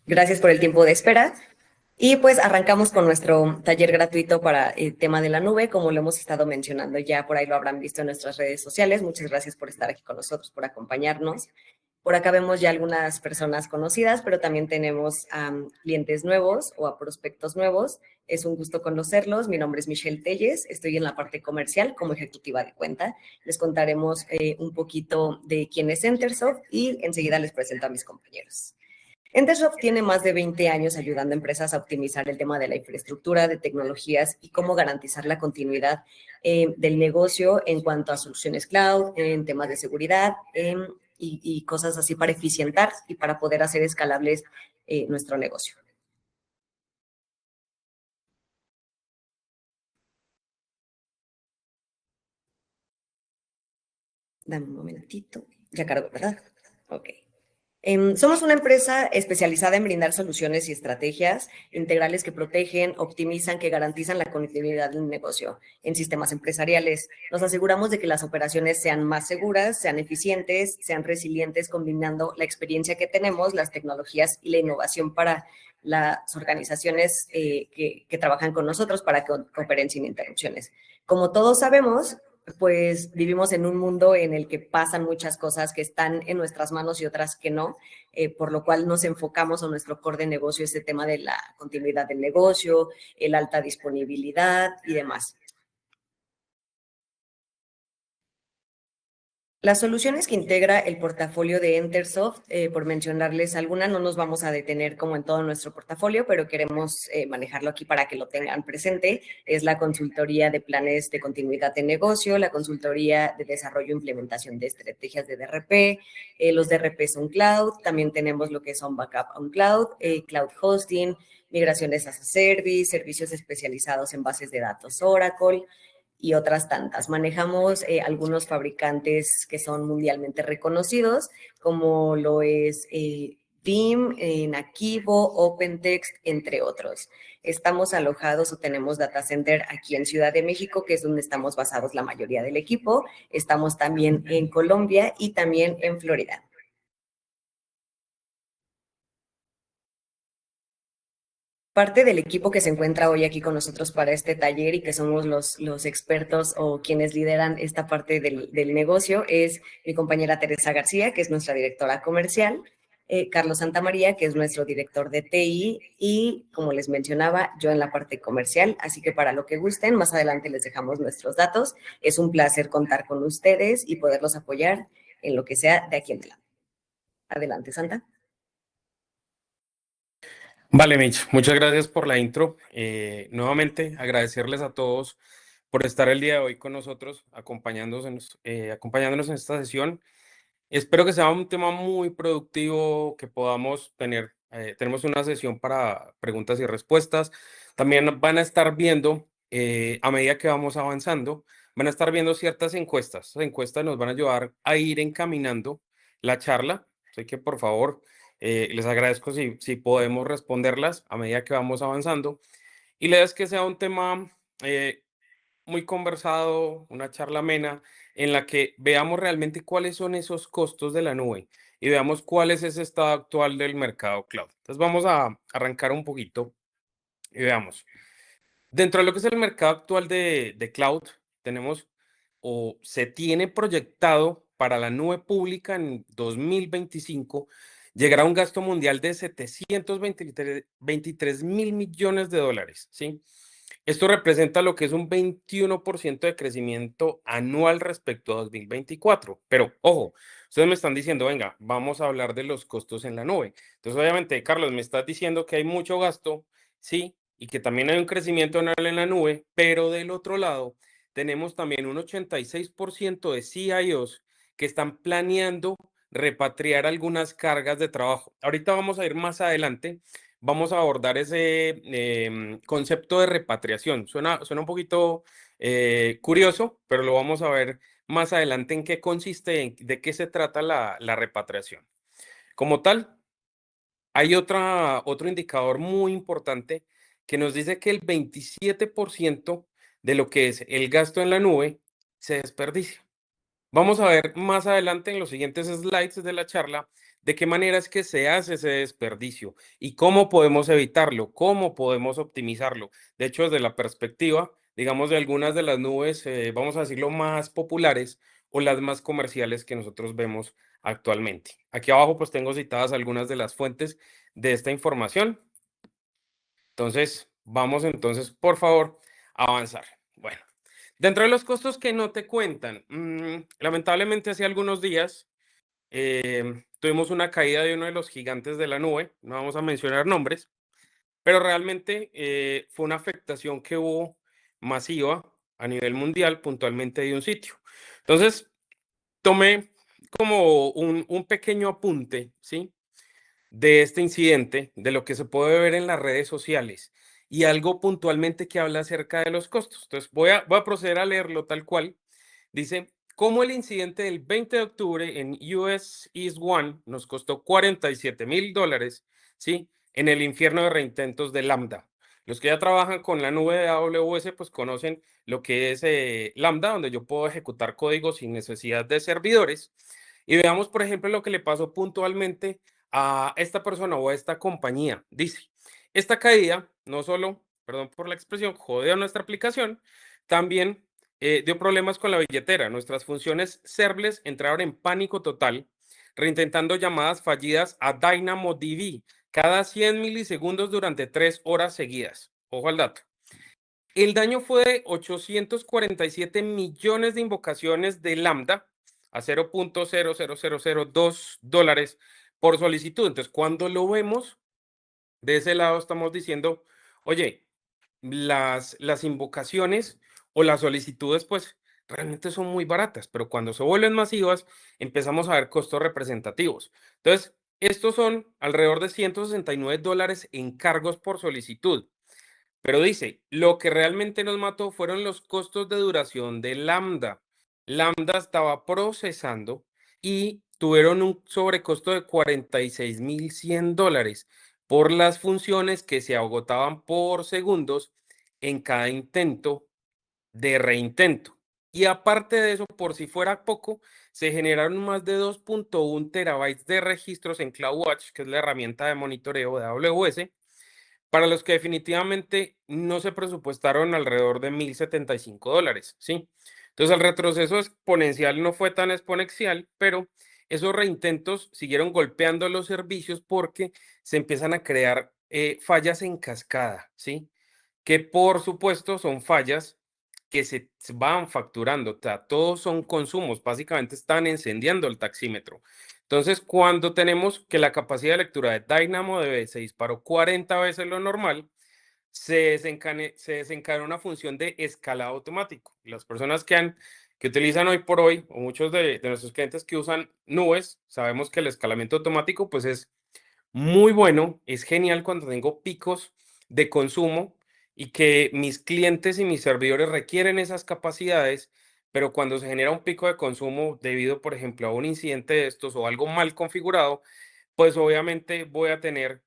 Gracias por el tiempo de espera. Y pues arrancamos con nuestro taller gratuito para el tema de la nube, como lo hemos estado mencionando ya, por ahí lo habrán visto en nuestras redes sociales. Muchas gracias por estar aquí con nosotros, por acompañarnos. Por acá vemos ya algunas personas conocidas, pero también tenemos a clientes nuevos o a prospectos nuevos. Es un gusto conocerlos. Mi nombre es Michelle Telles, estoy en la parte comercial como ejecutiva de cuenta. Les contaremos un poquito de quién es Entersoft y enseguida les presento a mis compañeros. Entersoft tiene más de 20 años ayudando a empresas a optimizar el tema de la infraestructura, de tecnologías y cómo garantizar la continuidad del negocio en cuanto a soluciones cloud, en temas de seguridad y cosas así para eficientar y para poder hacer escalables nuestro negocio. Dame un momentito. Ya cargo, ¿verdad? Ok. Somos una empresa especializada en brindar soluciones y estrategias integrales que protegen, optimizan, que garantizan la continuidad del negocio en sistemas empresariales. Nos aseguramos de que las operaciones sean más seguras, sean eficientes, sean resilientes, combinando la experiencia que tenemos, las tecnologías y la innovación para las organizaciones que trabajan con nosotros para que operen sin interrupciones. Como todos sabemos, pues vivimos en un mundo en el que pasan muchas cosas que están en nuestras manos y otras que no, por lo cual nos enfocamos en nuestro core de negocio, ese tema de la continuidad del negocio, el alta disponibilidad y demás. Las soluciones que integra el portafolio de Entersoft, por mencionarles alguna, no nos vamos a detener como en todo nuestro portafolio, pero queremos manejarlo aquí para que lo tengan presente. Es la consultoría de planes de continuidad de negocio, la consultoría de desarrollo e implementación de estrategias de DRP, los DRP son cloud, también tenemos lo que son backup on cloud, cloud hosting, migraciones as a service, servicios especializados en bases de datos Oracle, y otras tantas. Manejamos algunos fabricantes que son mundialmente reconocidos, como lo es Veeam, Nakivo, OpenText, entre otros. Estamos alojados o tenemos data center aquí en Ciudad de México, que es donde estamos basados la mayoría del equipo. Estamos también en Colombia y también en Florida. Parte del equipo que se encuentra hoy aquí con nosotros para este taller y que somos los expertos o quienes lideran esta parte del negocio es mi compañera Teresa García, que es nuestra directora comercial, Carlos Santamaría, que es nuestro director de TI y, como les mencionaba, yo en la parte comercial. Así que para lo que gusten, más adelante les dejamos nuestros datos. Es un placer contar con ustedes y poderlos apoyar en lo que sea de aquí en adelante. Adelante, Santa. Vale, Mitch, muchas gracias por la intro. Nuevamente, agradecerles a todos por estar el día de hoy con nosotros, acompañándonos en esta sesión. Espero que sea un tema muy productivo, que podamos tenemos una sesión para preguntas y respuestas. También van a estar viendo, a medida que vamos avanzando, van a estar viendo ciertas encuestas. Las encuestas nos van a ayudar a ir encaminando la charla. Así que, por favor, les agradezco si podemos responderlas a medida que vamos avanzando. Y la idea es que sea un tema muy conversado, una charla amena, en la que veamos realmente cuáles son esos costos de la nube y veamos cuál es ese estado actual del mercado cloud. Entonces vamos a arrancar un poquito y veamos. Dentro de lo que es el mercado actual de cloud, tenemos o se tiene proyectado para la nube pública en 2025 llegará a un gasto mundial de 723 mil millones de dólares, ¿sí? Esto representa lo que es un 21% de crecimiento anual respecto a 2024. Pero, ojo, ustedes me están diciendo, venga, vamos a hablar de los costos en la nube. Entonces, obviamente, Carlos, me estás diciendo que hay mucho gasto, sí, y que también hay un crecimiento anual en la nube, pero del otro lado, tenemos también un 86% de CIOs que están planeando repatriar algunas cargas de trabajo. Ahorita vamos a ir más adelante, vamos a abordar ese concepto de repatriación. Suena un poquito curioso, pero lo vamos a ver más adelante en qué consiste, de qué se trata la repatriación. Como tal, hay otro indicador muy importante que nos dice que el 27% de lo que es el gasto en la nube se desperdicia. Vamos a ver más adelante en los siguientes slides de la charla de qué manera es que se hace ese desperdicio y cómo podemos evitarlo, cómo podemos optimizarlo. De hecho, desde la perspectiva, digamos, de algunas de las nubes, vamos a decirlo, más populares o las más comerciales que nosotros vemos actualmente. Aquí abajo pues tengo citadas algunas de las fuentes de esta información. Entonces, vamos entonces, por favor, a avanzar. Bueno, dentro de los costos que no te cuentan, lamentablemente hace algunos días tuvimos una caída de uno de los gigantes de la nube, no vamos a mencionar nombres, pero realmente fue una afectación que hubo masiva a nivel mundial, puntualmente de un sitio. Entonces, tomé como un pequeño apunte, ¿sí? De este incidente, de lo que se puede ver en las redes sociales y algo puntualmente que habla acerca de los costos. Entonces, voy a proceder a leerlo tal cual. Dice, cómo el incidente del 20 de octubre en US East One nos costó $47,000, ¿sí? En el infierno de reintentos de Lambda. Los que ya trabajan con la nube de AWS, pues conocen lo que es Lambda, donde yo puedo ejecutar código sin necesidad de servidores. Y veamos, por ejemplo, lo que le pasó puntualmente a esta persona o a esta compañía. Dice, esta caída no solo, perdón por la expresión, jodió nuestra aplicación, también dio problemas con la billetera. Nuestras funciones serverless entraron en pánico total, reintentando llamadas fallidas a DynamoDB cada 100 milisegundos durante 3 horas seguidas. Ojo al dato. El daño fue de 847 millones de invocaciones de Lambda a $0.00002 por solicitud. Entonces, cuando lo vemos, de ese lado estamos diciendo, oye, las invocaciones o las solicitudes, pues realmente son muy baratas, pero cuando se vuelven masivas, empezamos a ver costos representativos. Entonces, estos son alrededor de $169 en cargos por solicitud. Pero dice, lo que realmente nos mató fueron los costos de duración de Lambda. Lambda estaba procesando y tuvieron un sobrecosto de $46,100 por las funciones que se agotaban por segundos en cada intento de reintento. Y aparte de eso, por si fuera poco, se generaron más de 2.1 terabytes de registros en CloudWatch, que es la herramienta de monitoreo de AWS, para los que definitivamente no se presupuestaron alrededor de $1,075, ¿sí? Entonces el retroceso exponencial no fue tan exponencial, pero esos reintentos siguieron golpeando los servicios porque se empiezan a crear fallas en cascada, ¿sí? Que por supuesto son fallas que se van facturando, o sea, todos son consumos, básicamente están encendiendo el taxímetro. Entonces, cuando tenemos que la capacidad de lectura de DynamoDB se disparó 40 veces lo normal, se desencadena una función de escalado automático. Las personas que utilizan hoy por hoy, o muchos de nuestros clientes que usan nubes, sabemos que el escalamiento automático pues es muy bueno, es genial cuando tengo picos de consumo y que mis clientes y mis servidores requieren esas capacidades, pero cuando se genera un pico de consumo debido, por ejemplo, a un incidente de estos o algo mal configurado, pues obviamente voy a tener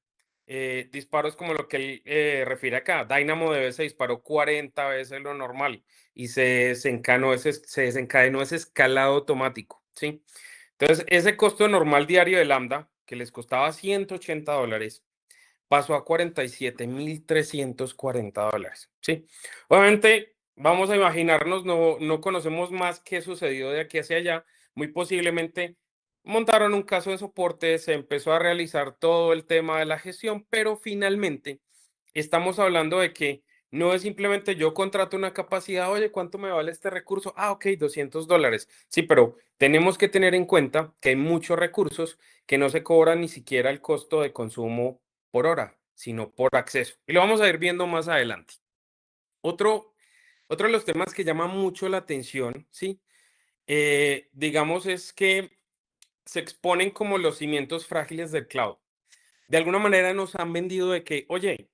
disparos como lo que él refiere acá. DynamoDB se disparó 40 veces lo normal y se desencadenó ese escalado automático, ¿sí? Entonces, ese costo normal diario de Lambda, que les costaba $180, pasó a $47,340, ¿sí? Obviamente, vamos a imaginarnos, no conocemos más qué sucedió de aquí hacia allá. Muy posiblemente montaron un caso de soporte, se empezó a realizar todo el tema de la gestión, pero finalmente estamos hablando de que no es simplemente yo contrato una capacidad, oye, ¿cuánto me vale este recurso? Ah, ok, $200. Sí, pero tenemos que tener en cuenta que hay muchos recursos que no se cobran ni siquiera el costo de consumo por hora, sino por acceso. Y lo vamos a ir viendo más adelante. Otro, otro de los temas que llama mucho la atención, ¿sí? Digamos, es que se exponen como los cimientos frágiles del cloud. De alguna manera nos han vendido de que, oye,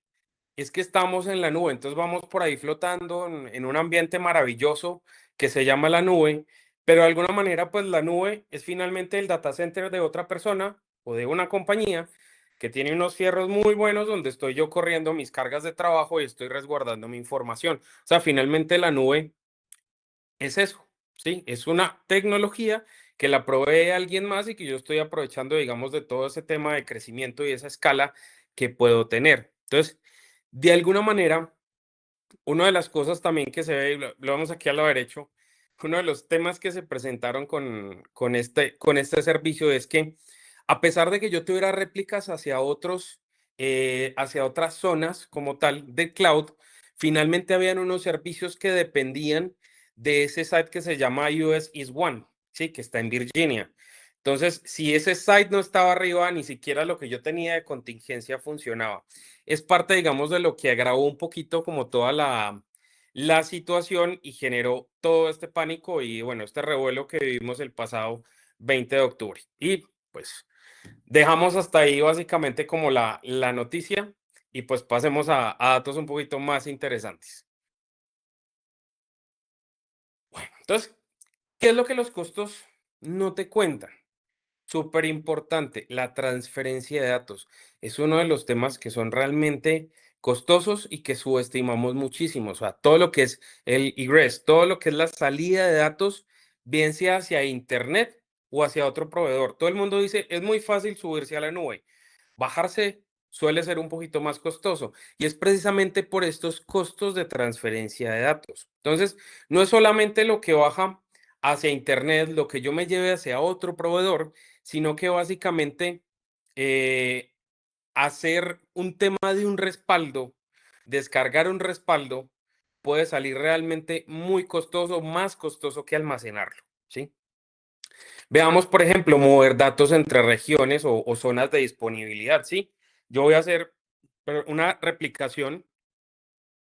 es que estamos en la nube, entonces vamos por ahí flotando en un ambiente maravilloso que se llama la nube, pero de alguna manera, pues la nube es finalmente el data center de otra persona o de una compañía que tiene unos fierros muy buenos donde estoy yo corriendo mis cargas de trabajo y estoy resguardando mi información. O sea, finalmente la nube es eso, ¿sí? Es una tecnología que la provee alguien más y que yo estoy aprovechando, digamos, de todo ese tema de crecimiento y esa escala que puedo tener. Entonces, de alguna manera, una de las cosas también que se ve, y lo vemos aquí al lado derecho, uno de los temas que se presentaron con este servicio es que a pesar de que yo tuviera réplicas hacia otras zonas como tal de cloud, finalmente habían unos servicios que dependían de ese site que se llama US East One, ¿sí? Que está en Virginia. Entonces, si ese site no estaba arriba, ni siquiera lo que yo tenía de contingencia funcionaba. Es parte, digamos, de lo que agravó un poquito como toda la situación y generó todo este pánico y, bueno, este revuelo que vivimos el pasado 20 de octubre. Y pues dejamos hasta ahí básicamente como la noticia y pues pasemos a datos un poquito más interesantes. Entonces, ¿qué es lo que los costos no te cuentan? Súper importante, la transferencia de datos. Es uno de los temas que son realmente costosos y que subestimamos muchísimo. O sea, todo lo que es el egress, todo lo que es la salida de datos, bien sea hacia Internet o hacia otro proveedor. Todo el mundo dice, es muy fácil subirse a la nube. Bajarse suele ser un poquito más costoso y es precisamente por estos costos de transferencia de datos. Entonces, no es solamente lo que baja hacia Internet, lo que yo me lleve hacia otro proveedor, sino que básicamente eh, hacer un tema de un respaldo, descargar un respaldo, puede salir realmente muy costoso, más costoso que almacenarlo, ¿sí? Veamos, por ejemplo, mover datos entre regiones o zonas de disponibilidad, ¿sí? Yo voy a hacer una replicación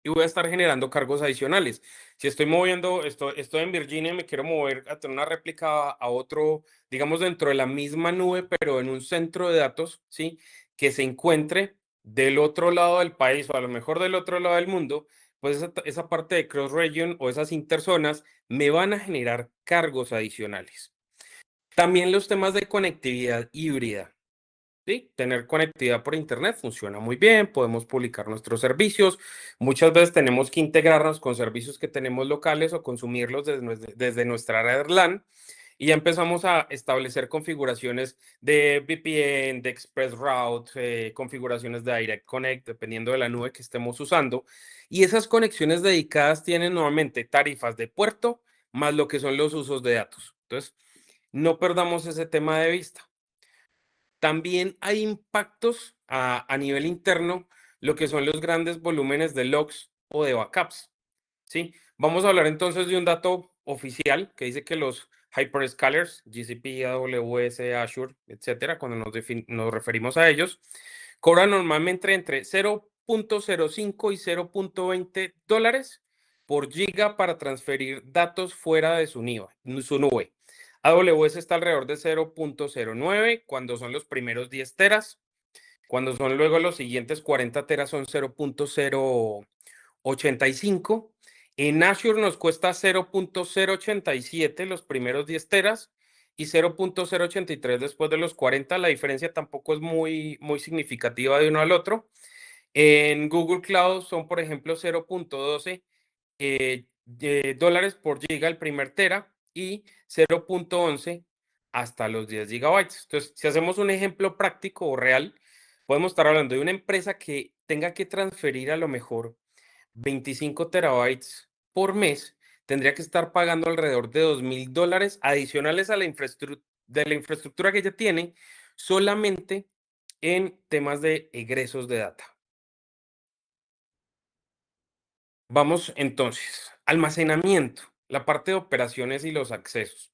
y voy a estar generando cargos adicionales. Si estoy moviendo, estoy en Virginia y me quiero mover a tener una réplica a otro, digamos, dentro de la misma nube, pero en un centro de datos, ¿sí? Que se encuentre del otro lado del país o a lo mejor del otro lado del mundo, pues esa parte de cross region o esas interzonas me van a generar cargos adicionales. También los temas de conectividad híbrida. Sí, tener conectividad por internet funciona muy bien, podemos publicar nuestros servicios. Muchas veces tenemos que integrarnos con servicios que tenemos locales o consumirlos desde nuestra red LAN y ya empezamos a establecer configuraciones de VPN, de ExpressRoute, configuraciones de Direct Connect, dependiendo de la nube que estemos usando. Y esas conexiones dedicadas tienen nuevamente tarifas de puerto más lo que son los usos de datos. Entonces, no perdamos ese tema de vista. También hay impactos a nivel interno, lo que son los grandes volúmenes de logs o de backups, ¿sí? Vamos a hablar entonces de un dato oficial que dice que los hyperscalers, GCP, AWS, Azure, etcétera, cuando nos referimos a ellos, cobran normalmente entre 0.05 y $0.20 por giga para transferir datos fuera de su nube. AWS está alrededor de 0.09 cuando son los primeros 10 teras. Cuando son luego los siguientes 40 teras son 0.085. En Azure nos cuesta 0.087 los primeros 10 teras y 0.083 después de los 40. La diferencia tampoco es muy significativa de uno al otro. En Google Cloud son, por ejemplo, 0.12 dólares por giga el primer tera y 0.11 hasta los 10 gigabytes. Entonces, si hacemos un ejemplo práctico o real, podemos estar hablando de una empresa que tenga que transferir a lo mejor 25 terabytes por mes, tendría que estar pagando alrededor de $2,000 adicionales a la infraestructura que ya tiene solamente en temas de egresos de data. Vamos entonces, almacenamiento, la parte de operaciones y los accesos.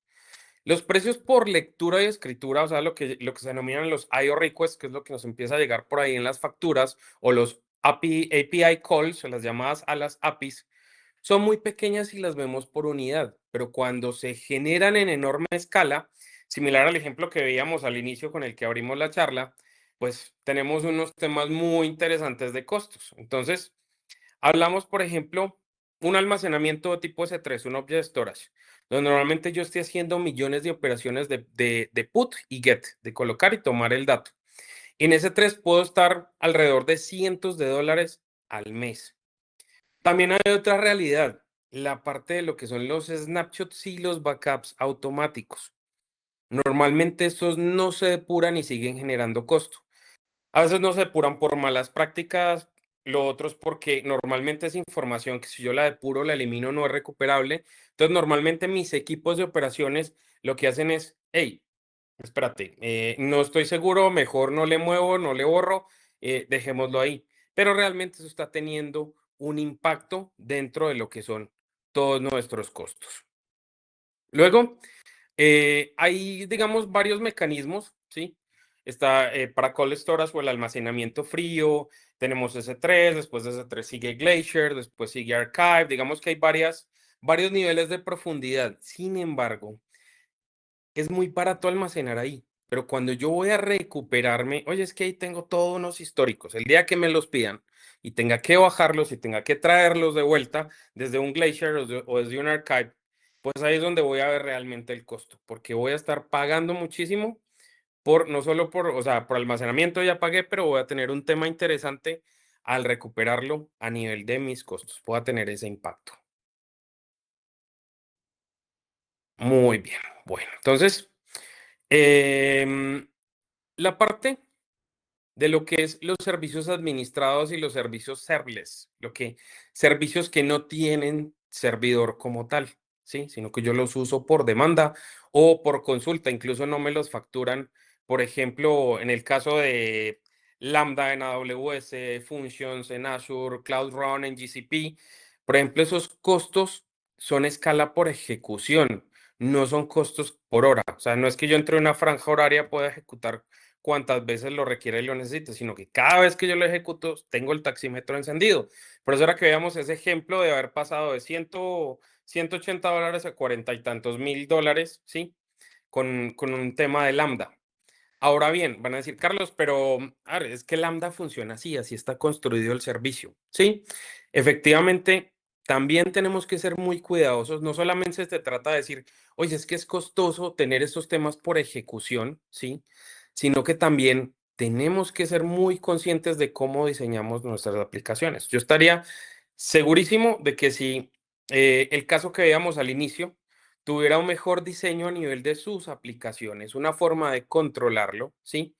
Los precios por lectura y escritura, o sea, lo que se denominan los IO requests, que es lo que nos empieza a llegar por ahí en las facturas, o los API calls, o las llamadas a las APIs, son muy pequeñas y las vemos por unidad, pero cuando se generan en enorme escala, similar al ejemplo que veíamos al inicio con el que abrimos la charla, pues tenemos unos temas muy interesantes de costos. Entonces, hablamos, por ejemplo, un almacenamiento de tipo S3, un Object Storage, donde normalmente yo estoy haciendo millones de operaciones de put y get, de colocar y tomar el dato. En S3 puedo estar alrededor de cientos de dólares al mes. También hay otra realidad, la parte de lo que son los snapshots y los backups automáticos. Normalmente estos no se depuran y siguen generando costo. A veces no se depuran por malas prácticas, lo otro es porque normalmente es información que si yo la depuro, la elimino, no es recuperable. Entonces, normalmente mis equipos de operaciones lo que hacen es, hey, espérate, no estoy seguro, mejor no le muevo, no le borro, dejémoslo ahí. Pero realmente eso está teniendo un impacto dentro de lo que son todos nuestros costos. Luego, hay, digamos, varios mecanismos, ¿sí? Está para cold storage o el almacenamiento frío, tenemos S3, después de S3 sigue Glacier, después sigue Archive, digamos que hay varios niveles de profundidad. Sin embargo, es muy barato almacenar ahí, pero cuando yo voy a recuperarme, oye, es que ahí tengo todos unos históricos, el día que me los pidan y tenga que bajarlos y tenga que traerlos de vuelta desde un Glacier o desde un Archive, pues ahí es donde voy a ver realmente el costo, porque voy a estar pagando muchísimo no solo o sea, por almacenamiento ya pagué, pero voy a tener un tema interesante al recuperarlo a nivel de mis costos, pueda tener ese impacto. Muy bien, bueno, entonces, em, la parte de lo que es los servicios administrados y los servicios serverless, servicios que no tienen servidor como tal, ¿sí? Sino que yo los uso por demanda o por consulta, incluso no me los facturan, por ejemplo, en el caso de Lambda en AWS, Functions en Azure, Cloud Run en GCP, por ejemplo, esos costos son escala por ejecución, no son costos por hora. O sea, no es que yo entre una franja horaria pueda ejecutar cuantas veces lo requiere y lo necesite, sino que cada vez que yo lo ejecuto, tengo el taxímetro encendido. Por eso era que veamos ese ejemplo de haber pasado de 180 dólares a 40 y tantos mil dólares, ¿sí? Con un tema de Lambda. Ahora bien, van a decir, Carlos, pero a ver, es que Lambda funciona así, así está construido el servicio, ¿sí? Efectivamente, también tenemos que ser muy cuidadosos. No solamente se trata de decir, oye, es que es costoso tener estos temas por ejecución, ¿sí? Sino que también tenemos que ser muy conscientes de cómo diseñamos nuestras aplicaciones. Yo estaría segurísimo de que si el caso que veíamos al inicio, tuviera un mejor diseño a nivel de sus aplicaciones, una forma de controlarlo, ¿sí?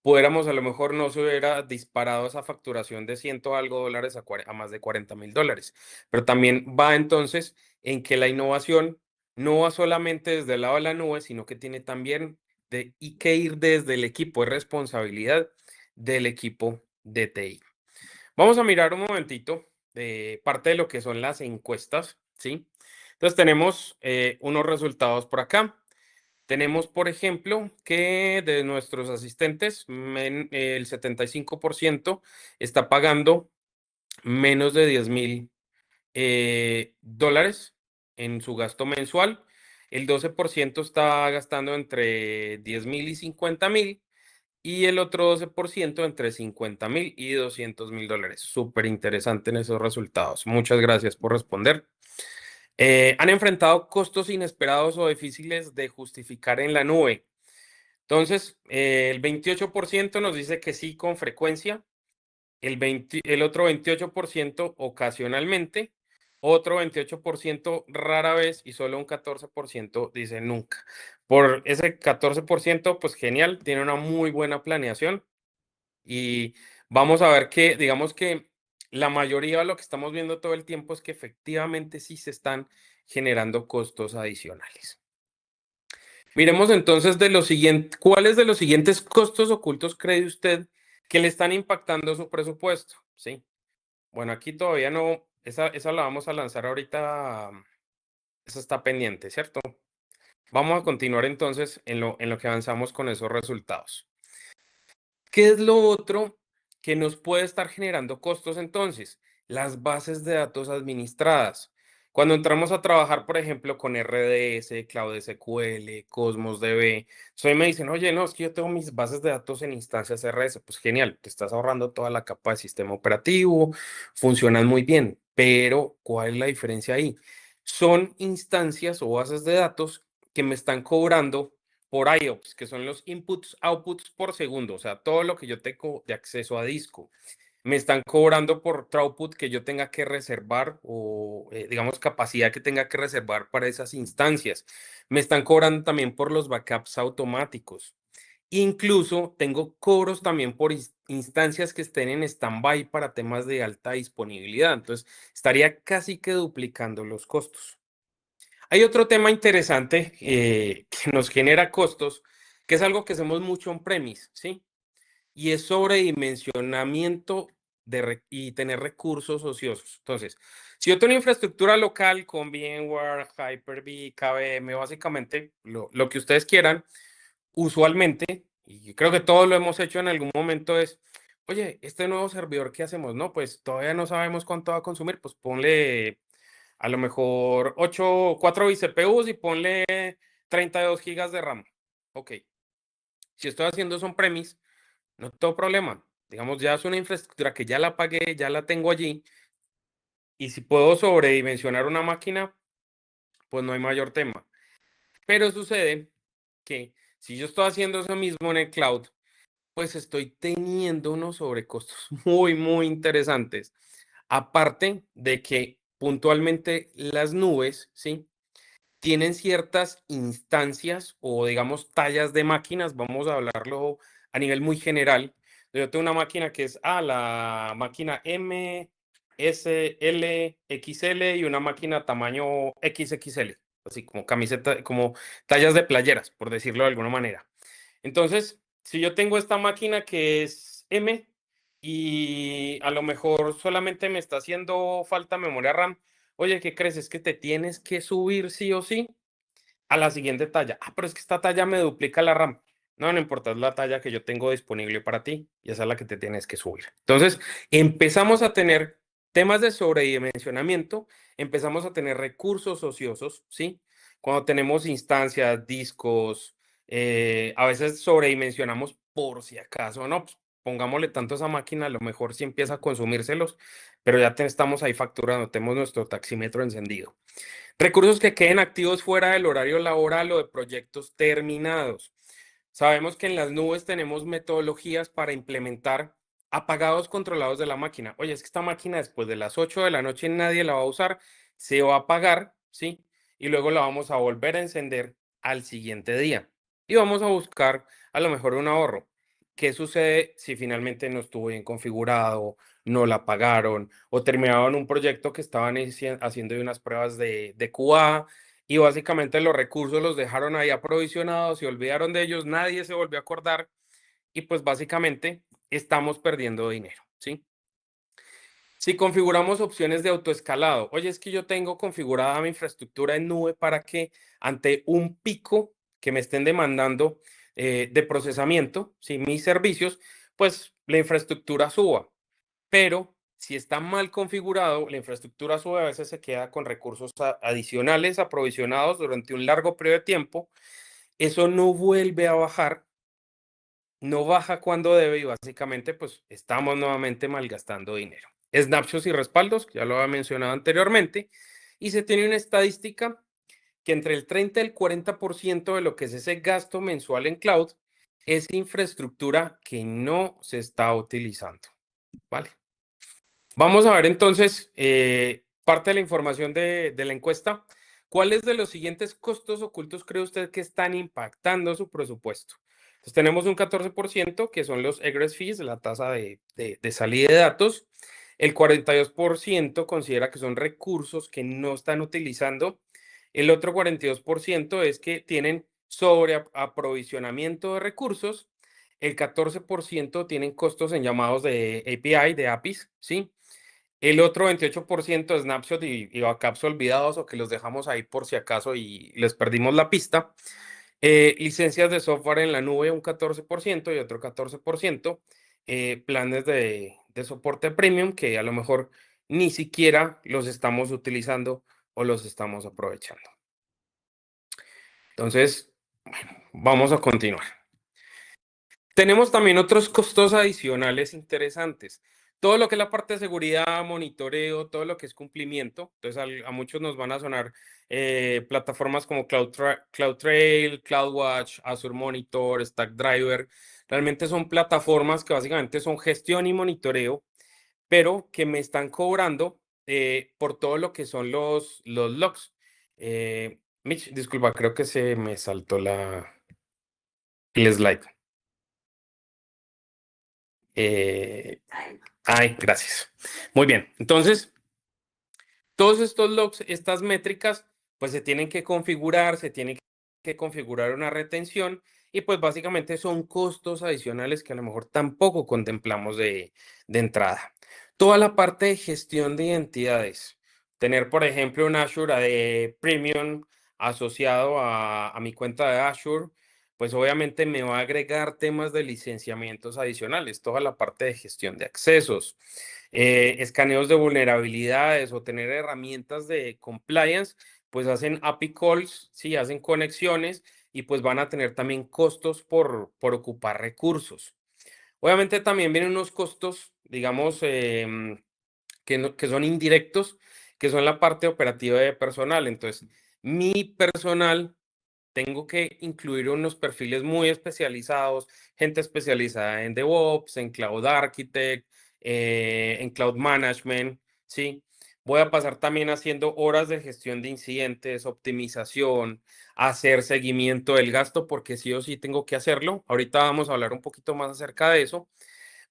Pudiéramos a lo mejor no se hubiera disparado esa facturación de ciento algo dólares a más de 40.000 dólares. Pero también va entonces en que la innovación no va solamente desde el lado de la nube, sino que tiene también y que ir desde el equipo, es responsabilidad del equipo de TI. Vamos a mirar un momentito parte de lo que son las encuestas, ¿sí? Entonces tenemos unos resultados por acá. Tenemos, por ejemplo, que de nuestros asistentes, el 75% está pagando menos de 10.000 dólares en su gasto mensual. El 12% está gastando entre 10.000 y 50.000 y el otro 12% entre 50.000 y 200.000 dólares. Súper interesante en esos resultados. Muchas gracias por responder. Han enfrentado costos inesperados o difíciles de justificar en la nube. Entonces, el 28% nos dice que sí con frecuencia, el otro 28% ocasionalmente, otro 28% rara vez y solo un 14% dice nunca. Por ese 14%, pues genial, tiene una muy buena planeación y vamos a ver que, digamos que la mayoría de lo que estamos viendo todo el tiempo es que efectivamente sí se están generando costos adicionales. Miremos entonces de lo siguiente, ¿cuáles de los siguientes costos ocultos cree usted que le están impactando su presupuesto? Sí. Bueno, aquí todavía no, esa la vamos a lanzar ahorita, esa está pendiente, ¿cierto? Vamos a continuar entonces en lo que avanzamos con esos resultados. ¿Qué es lo otro que nos puede estar generando costos entonces? Las bases de datos administradas. Cuando entramos a trabajar, por ejemplo, con RDS, Cloud SQL, Cosmos DB, hoy me dicen, oye, no, es que yo tengo mis bases de datos en instancias RS. Pues genial, te estás ahorrando toda la capa de sistema operativo, funcionan muy bien, pero ¿cuál es la diferencia ahí? Son instancias o bases de datos que me están cobrando por IOPS, que son los inputs, outputs por segundo, o sea, todo lo que yo tengo de acceso a disco. me están cobrando por throughput que yo tenga que reservar o, digamos, capacidad que tenga que reservar para esas instancias. Me están cobrando también por los backups automáticos. Incluso tengo cobros también por instancias que estén en stand-by para temas de alta disponibilidad. Entonces, estaría casi que duplicando los costos. Hay otro tema interesante que nos genera costos, que es algo que hacemos mucho on-premise, ¿sí? Y es sobredimensionamiento y tener recursos ociosos. Entonces, si yo tengo una infraestructura local con VMware, Hyper-V, KVM, básicamente lo que ustedes quieran, usualmente, y creo que todos lo hemos hecho en algún momento, es, oye, este nuevo servidor, ¿qué hacemos? No, pues todavía no sabemos cuánto va a consumir, pues ponle a lo mejor 4 vCPUs y ponle 32 gigas de RAM. Ok, si estoy haciendo son premise, no tengo problema. Digamos, ya es una infraestructura que ya la pagué, ya la tengo allí, y si puedo sobredimensionar una máquina, pues no hay mayor tema. Pero sucede que si yo estoy haciendo eso mismo en el cloud, pues estoy teniendo unos sobrecostos muy interesantes. Aparte de que puntualmente las nubes, ¿sí? Tienen ciertas instancias o digamos tallas de máquinas, vamos a hablarlo a nivel muy general. Yo tengo una máquina que es la máquina M, S, L, XL y una máquina tamaño XXL, así como camiseta, como tallas de playeras, por decirlo de alguna manera. Entonces, si yo tengo esta máquina que es M y a lo mejor solamente me está haciendo falta memoria RAM, oye, ¿qué crees? Es que te tienes que subir sí o sí a la siguiente talla. Ah, pero es que esta talla me duplica la RAM. No, no importa, es la talla que yo tengo disponible para ti y esa es la que te tienes que subir. Entonces, empezamos a tener temas de sobredimensionamiento, empezamos a tener recursos ociosos, ¿sí? Cuando tenemos instancias, discos, a veces sobredimensionamos por si acaso, no, pues, pongámosle tanto a esa máquina, a lo mejor sí empieza a consumírselos, pero ya estamos ahí facturando, tenemos nuestro taxímetro encendido. Recursos que queden activos fuera del horario laboral o de proyectos terminados. Sabemos que en las nubes tenemos metodologías para implementar apagados controlados de la máquina. Oye, es que esta máquina después de las 8 de la noche nadie la va a usar, se va a apagar, ¿sí? Y luego la vamos a volver a encender al siguiente día. Y vamos a buscar a lo mejor un ahorro. ¿Qué sucede si finalmente no estuvo bien configurado, no la pagaron o terminaron un proyecto que estaban haciendo unas pruebas de QA y básicamente los recursos los dejaron ahí aprovisionados, se olvidaron de ellos, nadie se volvió a acordar y pues básicamente estamos perdiendo dinero, ¿sí? Si configuramos opciones de autoescalado, oye, es que yo tengo configurada mi infraestructura en nube para que ante un pico que me estén demandando de procesamiento, ¿sí? Mis servicios, pues la infraestructura suba. Pero si está mal configurado, la infraestructura a su vez a veces se queda con recursos adicionales aprovisionados durante un largo periodo de tiempo. Eso no vuelve a bajar, no baja cuando debe y básicamente pues estamos nuevamente malgastando dinero. Snapshots y respaldos, ya lo había mencionado anteriormente, y se tiene una estadística que entre el 30 y el 40% de lo que es ese gasto mensual en cloud es infraestructura que no se está utilizando, ¿vale? Vamos a ver entonces parte de la información de la encuesta. ¿Cuáles de los siguientes costos ocultos cree usted que están impactando su presupuesto? Entonces tenemos un 14% que son los egress fees, la tasa de salida de datos. El 42% considera que son recursos que no están utilizando. El otro 42% es que tienen sobreaprovisionamiento de recursos. El 14% tienen costos en llamados de API, de APIs, ¿sí? El otro 28% snapshot y backups olvidados o que los dejamos ahí por si acaso y les perdimos la pista. Licencias de software en la nube, un 14% y otro 14%. Planes de soporte premium que a lo mejor ni siquiera los estamos utilizando o los estamos aprovechando. Entonces, bueno, vamos a continuar. Tenemos también otros costos adicionales interesantes. Todo lo que es la parte de seguridad, monitoreo, todo lo que es cumplimiento. Entonces, a muchos nos van a sonar plataformas como CloudTrail, CloudWatch, Azure Monitor, Stackdriver. Realmente son plataformas que básicamente son gestión y monitoreo pero que me están cobrando por todo lo que son los logs. Mitch, disculpa, creo que se me saltó el slide. Ay, gracias. Muy bien. Entonces, todos estos logs, estas métricas, pues se tienen que configurar, se tiene que configurar una retención y pues básicamente son costos adicionales que a lo mejor tampoco contemplamos de entrada. Toda la parte de gestión de identidades, tener por ejemplo un Azure AD Premium asociado a mi cuenta de Azure, pues obviamente me va a agregar temas de licenciamientos adicionales, toda la parte de gestión de accesos, escaneos de vulnerabilidades o tener herramientas de compliance, pues hacen API calls, sí, hacen conexiones y pues van a tener también costos por ocupar recursos. Obviamente también vienen unos costos, digamos, que son indirectos, que son la parte operativa de personal. Entonces, mi personal tengo que incluir unos perfiles muy especializados, gente especializada en DevOps, en Cloud Architect, en Cloud Management, ¿sí? Voy a pasar también haciendo horas de gestión de incidentes, optimización, hacer seguimiento del gasto, porque sí o sí tengo que hacerlo. Ahorita vamos a hablar un poquito más acerca de eso.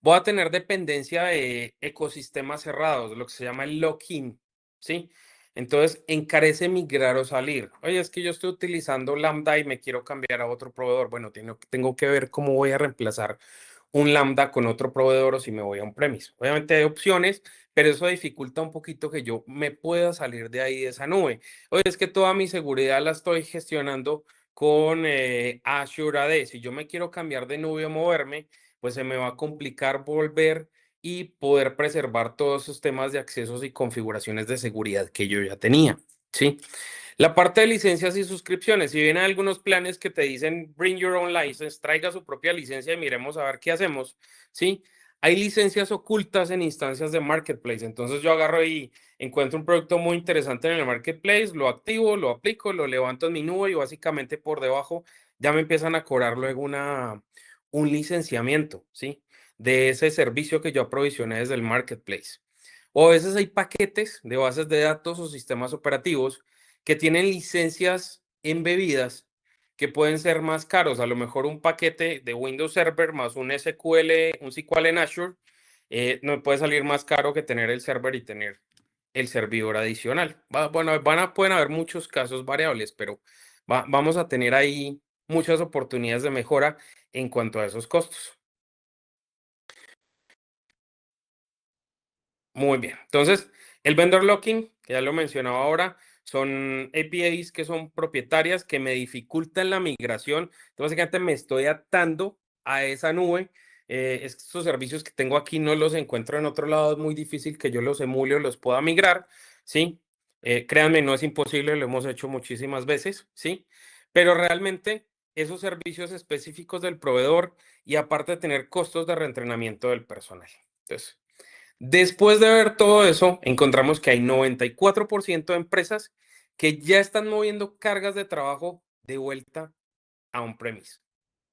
Voy a tener dependencia de ecosistemas cerrados, lo que se llama el lock-in, ¿sí? Entonces, encarece migrar o salir. Oye, es que yo estoy utilizando Lambda y me quiero cambiar a otro proveedor. Bueno, tengo que ver cómo voy a reemplazar un Lambda con otro proveedor o si me voy a un premise. Obviamente hay opciones, pero eso dificulta un poquito que yo me pueda salir de ahí de esa nube. Oye, es que toda mi seguridad la estoy gestionando con Azure AD. Si yo me quiero cambiar de nube o moverme, pues se me va a complicar volver y poder preservar todos esos temas de accesos y configuraciones de seguridad que yo ya tenía, ¿sí? La parte de licencias y suscripciones, si bien hay algunos planes que te dicen bring your own license, traiga su propia licencia y miremos a ver qué hacemos, ¿sí? Hay licencias ocultas en instancias de marketplace, entonces yo agarro y encuentro un producto muy interesante en el marketplace, lo activo, lo aplico, lo levanto en mi nube y básicamente por debajo ya me empiezan a cobrar luego un licenciamiento, ¿sí? De ese servicio que yo aprovisioné desde el marketplace. O a veces hay paquetes de bases de datos o sistemas operativos que tienen licencias embebidas que pueden ser más caros. A lo mejor un paquete de Windows Server más un SQL, un SQL en Azure, no puede salir más caro que tener el server y tener el servidor adicional. Bueno, pueden haber muchos casos variables, pero vamos a tener ahí muchas oportunidades de mejora en cuanto a esos costos. Muy bien. Entonces, el vendor locking, que ya lo mencionaba ahora, son APIs que son propietarias que me dificultan la migración. Entonces, básicamente me estoy atando a esa nube. Estos servicios que tengo aquí no los encuentro en otro lado. Es muy difícil que yo los emule o los pueda migrar, ¿sí? Créanme, no es imposible, lo hemos hecho muchísimas veces, ¿sí? Pero realmente esos servicios específicos del proveedor y aparte de tener costos de reentrenamiento del personal. Entonces, después de ver todo eso, encontramos que hay 94% de empresas que ya están moviendo cargas de trabajo de vuelta a on-premise.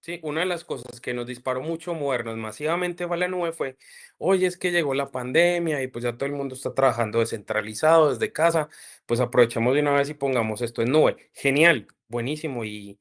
Sí, una de las cosas que nos disparó mucho movernos masivamente a la nube fue, oye, es que llegó la pandemia y pues ya todo el mundo está trabajando descentralizado desde casa, pues aprovechamos de una vez y pongamos esto en nube. Genial, buenísimo. Y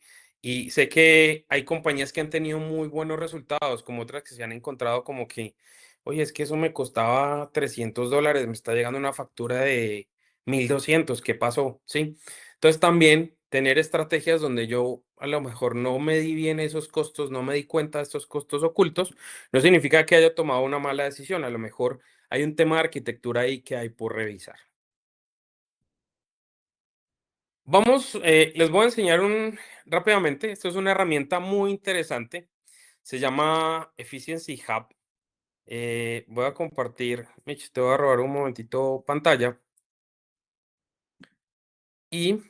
sé que hay compañías que han tenido muy buenos resultados, como otras que se han encontrado como que, oye, es que eso me costaba $300, me está llegando una factura de 1,200, ¿qué pasó? Sí. Entonces también tener estrategias donde yo a lo mejor no me di bien esos costos, no me di cuenta de estos costos ocultos, no significa que haya tomado una mala decisión, a lo mejor hay un tema de arquitectura ahí que hay por revisar. Les voy a enseñar rápidamente, esto es una herramienta muy interesante, se llama Efficiency Hub. Voy a compartir, Mitch, te voy a robar un momentito pantalla y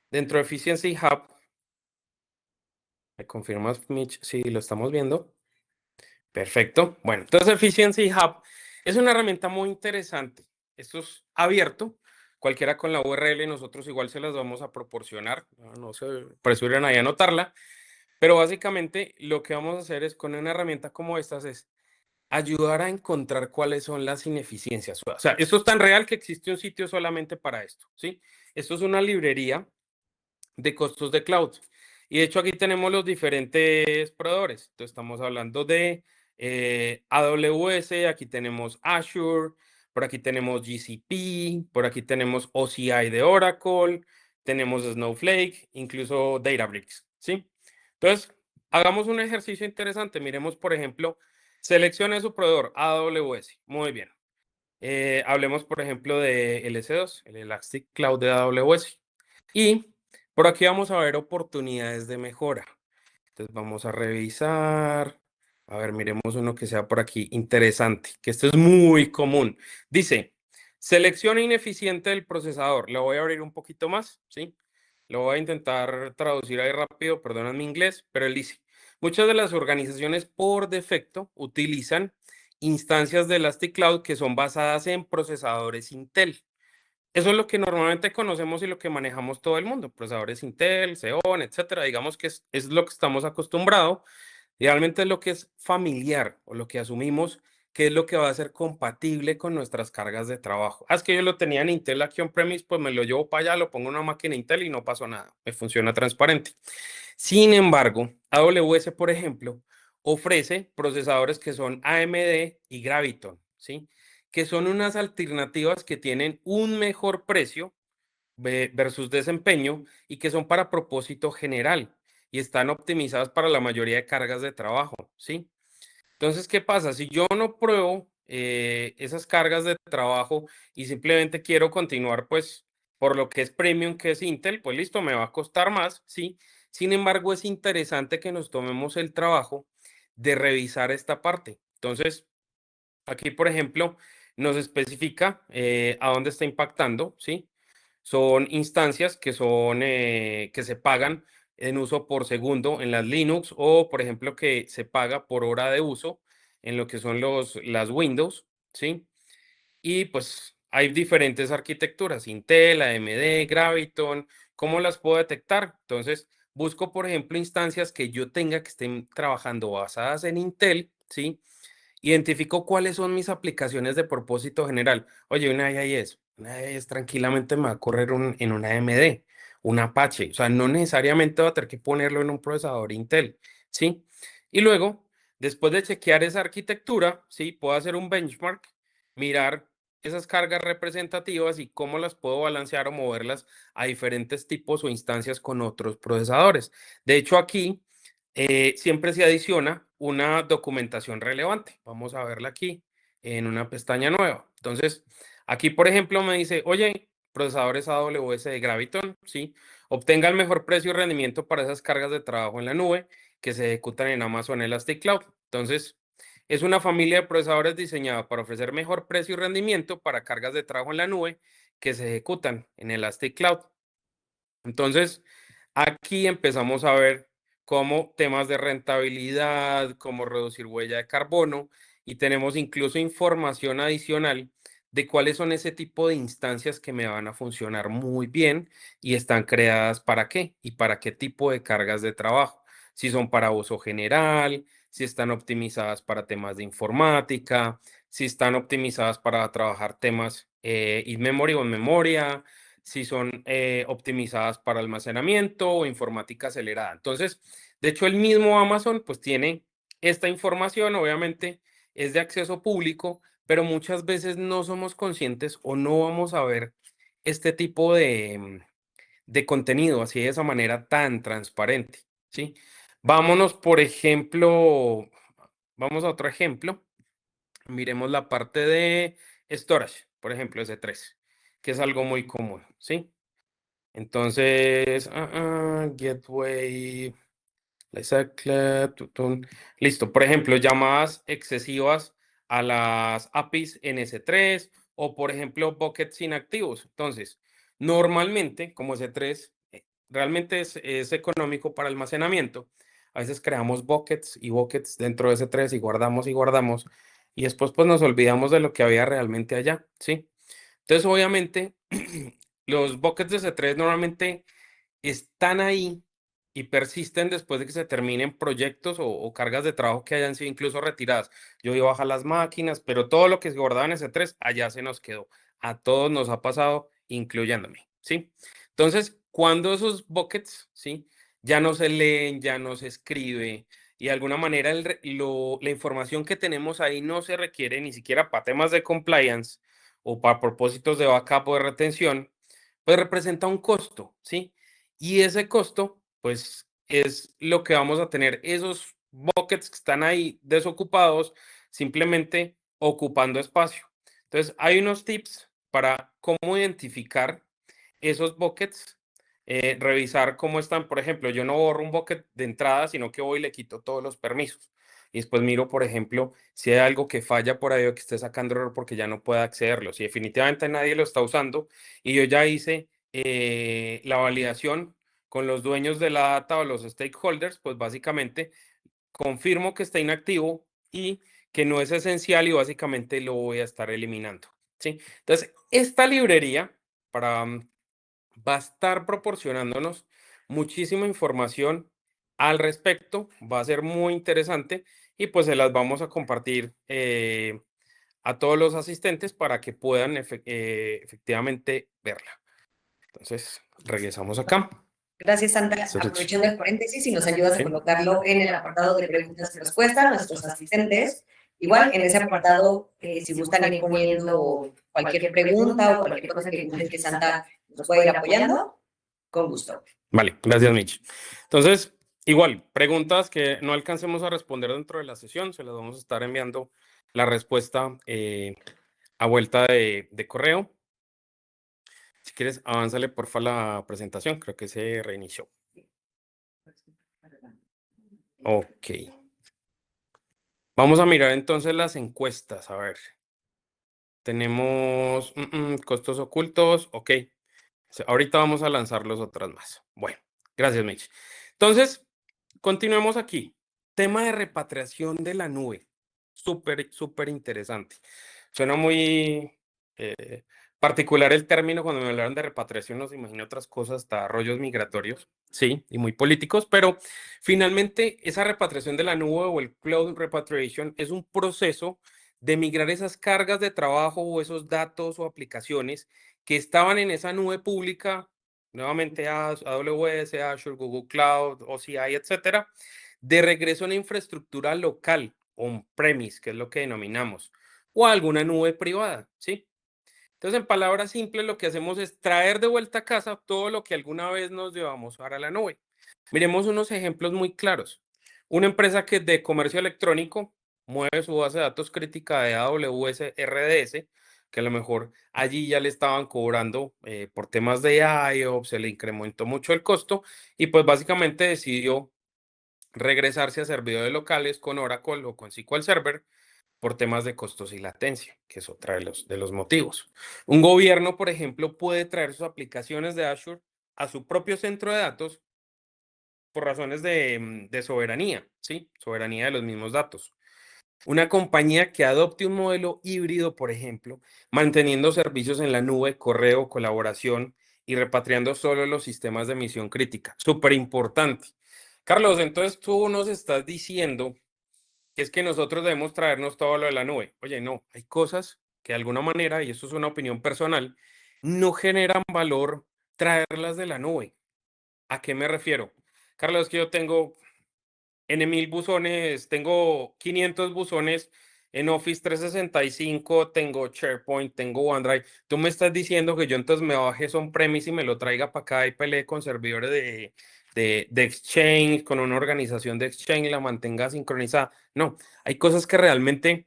dentro de Efficiency Hub, ¿me confirmas, Mitch, si lo estamos viendo? Perfecto. Bueno, entonces Efficiency Hub es una herramienta muy interesante. Esto es abierto. Cualquiera con la URL, nosotros igual se las vamos a proporcionar. No se apresuren ahí a anotarla. Pero básicamente lo que vamos a hacer es con una herramienta como estas es ayudar a encontrar cuáles son las ineficiencias. O sea, esto es tan real que existe un sitio solamente para esto, ¿sí? Esto es una librería de costos de cloud. Y de hecho aquí tenemos los diferentes proveedores. Entonces estamos hablando de AWS, aquí tenemos Azure, por aquí tenemos GCP, por aquí tenemos OCI de Oracle, tenemos Snowflake, incluso Databricks, ¿sí? Entonces, hagamos un ejercicio interesante. Miremos, por ejemplo, seleccione su proveedor AWS. Muy bien. Hablemos, por ejemplo, de LS2, el Elastic Cloud de AWS. Y por aquí vamos a ver oportunidades de mejora. Entonces vamos a revisar. A ver, miremos uno que sea por aquí interesante, que esto es muy común. Dice, selección ineficiente del procesador. Lo voy a abrir un poquito más, ¿sí? Lo voy a intentar traducir ahí rápido, perdóname mi inglés, pero él dice, muchas de las organizaciones por defecto utilizan instancias de Elastic Cloud que son basadas en procesadores Intel. Eso es lo que normalmente conocemos y lo que manejamos todo el mundo, procesadores Intel, Xeon, etcétera. Digamos que es lo que estamos acostumbrados. Realmente es lo que es familiar o lo que asumimos que es lo que va a ser compatible con nuestras cargas de trabajo. Es que yo lo tenía en Intel aquí on-premise, pues me lo llevo para allá, lo pongo en una máquina Intel y no pasó nada. Me funciona transparente. Sin embargo, AWS, por ejemplo, ofrece procesadores que son AMD y Graviton, ¿sí? Que son unas alternativas que tienen un mejor precio versus desempeño y que son para propósito general y están optimizadas para la mayoría de cargas de trabajo, ¿sí? Entonces, ¿qué pasa? Si yo no pruebo esas cargas de trabajo y simplemente quiero continuar, pues, por lo que es premium, que es Intel, pues listo, me va a costar más, ¿sí? Sin embargo, es interesante que nos tomemos el trabajo de revisar esta parte. Entonces, aquí, por ejemplo, nos especifica a dónde está impactando, ¿sí? Son instancias que son que se pagan en uso por segundo en las Linux o, por ejemplo, que se paga por hora de uso en lo que son las Windows, ¿sí? Y pues hay diferentes arquitecturas, Intel, AMD, Graviton, ¿cómo las puedo detectar? Entonces, busco, por ejemplo, instancias que yo tenga que estén trabajando basadas en Intel, ¿sí? Identifico cuáles son mis aplicaciones de propósito general. Oye, una IIS tranquilamente me va a correr en una AMD, un Apache. O sea, no necesariamente va a tener que ponerlo en un procesador Intel, ¿sí? Y luego, después de chequear esa arquitectura, ¿sí? Puedo hacer un benchmark, mirar esas cargas representativas y cómo las puedo balancear o moverlas a diferentes tipos o instancias con otros procesadores. De hecho, aquí siempre se adiciona una documentación relevante. Vamos a verla aquí en una pestaña nueva. Entonces, aquí, por ejemplo, me dice, oye, procesadores AWS de Graviton, ¿sí? Obtenga el mejor precio y rendimiento para esas cargas de trabajo en la nube que se ejecutan en Amazon Elastic Cloud. Entonces, es una familia de procesadores diseñada para ofrecer mejor precio y rendimiento para cargas de trabajo en la nube que se ejecutan en Elastic Cloud. Entonces, aquí empezamos a ver cómo temas de rentabilidad, cómo reducir huella de carbono y tenemos incluso información adicional de cuáles son ese tipo de instancias que me van a funcionar muy bien y están creadas para qué y para qué tipo de cargas de trabajo. Si son para uso general, si están optimizadas para temas de informática, si están optimizadas para trabajar temas in memory o en memoria, si son optimizadas para almacenamiento o informática acelerada. Entonces, de hecho, el mismo Amazon pues tiene esta información, obviamente es de acceso público, pero muchas veces no somos conscientes o no vamos a ver este tipo de contenido así de esa manera tan transparente, ¿sí? Vámonos, por ejemplo, vamos a otro ejemplo. Miremos la parte de storage, por ejemplo, S3, que es algo muy común, ¿sí? Entonces, Gateway, listo. Por ejemplo, llamadas excesivas a las APIs en S3 o, por ejemplo, buckets inactivos. Entonces, normalmente, como S3 realmente es económico para almacenamiento, a veces creamos buckets y buckets dentro de S3 y guardamos, y después pues nos olvidamos de lo que había realmente allá, ¿sí? Entonces, obviamente, los buckets de S3 normalmente están ahí y persisten después de que se terminen proyectos o cargas de trabajo que hayan sido incluso retiradas. Yo iba a bajar las máquinas, pero todo lo que se guardaba en S3 allá se nos quedó. A todos nos ha pasado, incluyéndome, ¿sí? Entonces, cuando esos buckets, ¿sí? Ya no se leen, ya no se escribe, y de alguna manera la información que tenemos ahí no se requiere ni siquiera para temas de compliance o para propósitos de backup o de retención, pues representa un costo, ¿sí? Y ese costo, pues, es lo que vamos a tener esos buckets que están ahí desocupados, simplemente ocupando espacio. Entonces, hay unos tips para cómo identificar esos buckets, revisar cómo están. Por ejemplo, yo no borro un bucket de entrada, sino que voy y le quito todos los permisos. Y después miro, por ejemplo, si hay algo que falla por ahí o que esté sacando error porque ya no pueda accederlo. Si definitivamente nadie lo está usando y yo ya hice la validación con los dueños de la data o los stakeholders, pues básicamente confirmo que está inactivo y que no es esencial y básicamente lo voy a estar eliminando, ¿sí? Entonces, esta librería para, va a estar proporcionándonos muchísima información al respecto, va a ser muy interesante y pues se las vamos a compartir a todos los asistentes para que puedan efectivamente verla. Entonces, regresamos acá. Gracias, Sandra. Aprovechando el paréntesis, si nos ayudas a colocarlo en el apartado de preguntas y respuestas, nuestros asistentes, igual en ese apartado, si gustan ir poniendo cualquier pregunta o cualquier cosa que gusten que Sandra nos pueda ir apoyando, con gusto. Vale, gracias, Mitch. Entonces, igual, preguntas que no alcancemos a responder dentro de la sesión, se las vamos a estar enviando la respuesta a vuelta de correo. Si quieres, avánzale porfa la presentación, creo que se reinició. Ok. Vamos a mirar entonces las encuestas, a ver. Tenemos costos ocultos, ok. Ahorita vamos a lanzar los otras más. Bueno, gracias, Mitch. Entonces, continuemos aquí. Tema de repatriación de la nube. Súper, súper interesante. Suena muy particular el término. Cuando me hablaron de repatriación, nos imagino otras cosas, hasta rollos migratorios, sí, y muy políticos, pero finalmente esa repatriación de la nube o el cloud repatriation es un proceso de migrar esas cargas de trabajo o esos datos o aplicaciones que estaban en esa nube pública, nuevamente AWS, Azure, Google Cloud, OCI, etcétera, de regreso a una infraestructura local, on-premise, que es lo que denominamos, o a alguna nube privada, ¿sí? Entonces, en palabras simples, lo que hacemos es traer de vuelta a casa todo lo que alguna vez nos llevamos para la nube. Miremos unos ejemplos muy claros. Una empresa que de comercio electrónico mueve su base de datos crítica de AWS RDS, que a lo mejor allí ya le estaban cobrando por temas de IOPS, se le incrementó mucho el costo y pues básicamente decidió regresarse a servidores locales con Oracle o con SQL Server por temas de costos y latencia, que es otra de los motivos. Un gobierno, por ejemplo, puede traer sus aplicaciones de Azure a su propio centro de datos por razones de soberanía, ¿sí? Soberanía de los mismos datos. Una compañía que adopte un modelo híbrido, por ejemplo, manteniendo servicios en la nube, correo, colaboración y repatriando solo los sistemas de misión crítica. Súper importante. Carlos, entonces tú nos estás diciendo que es que nosotros debemos traernos todo lo de la nube. Oye, no, hay cosas que de alguna manera, y esto es una opinión personal, no generan valor traerlas de la nube. ¿A qué me refiero? Carlos, es que yo tengo N mil buzones, tengo 500 buzones en Office 365, tengo SharePoint, tengo OneDrive. Tú me estás diciendo que yo entonces me baje son premise y me lo traiga para acá y pelee con servidores de Exchange, con una organización de Exchange, la mantenga sincronizada. No, hay cosas que realmente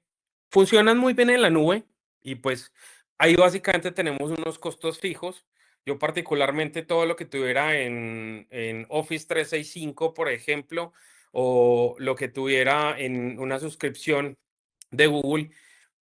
funcionan muy bien en la nube y pues ahí básicamente tenemos unos costos fijos. Yo particularmente todo lo que tuviera en Office 365, por ejemplo, o lo que tuviera en una suscripción de Google,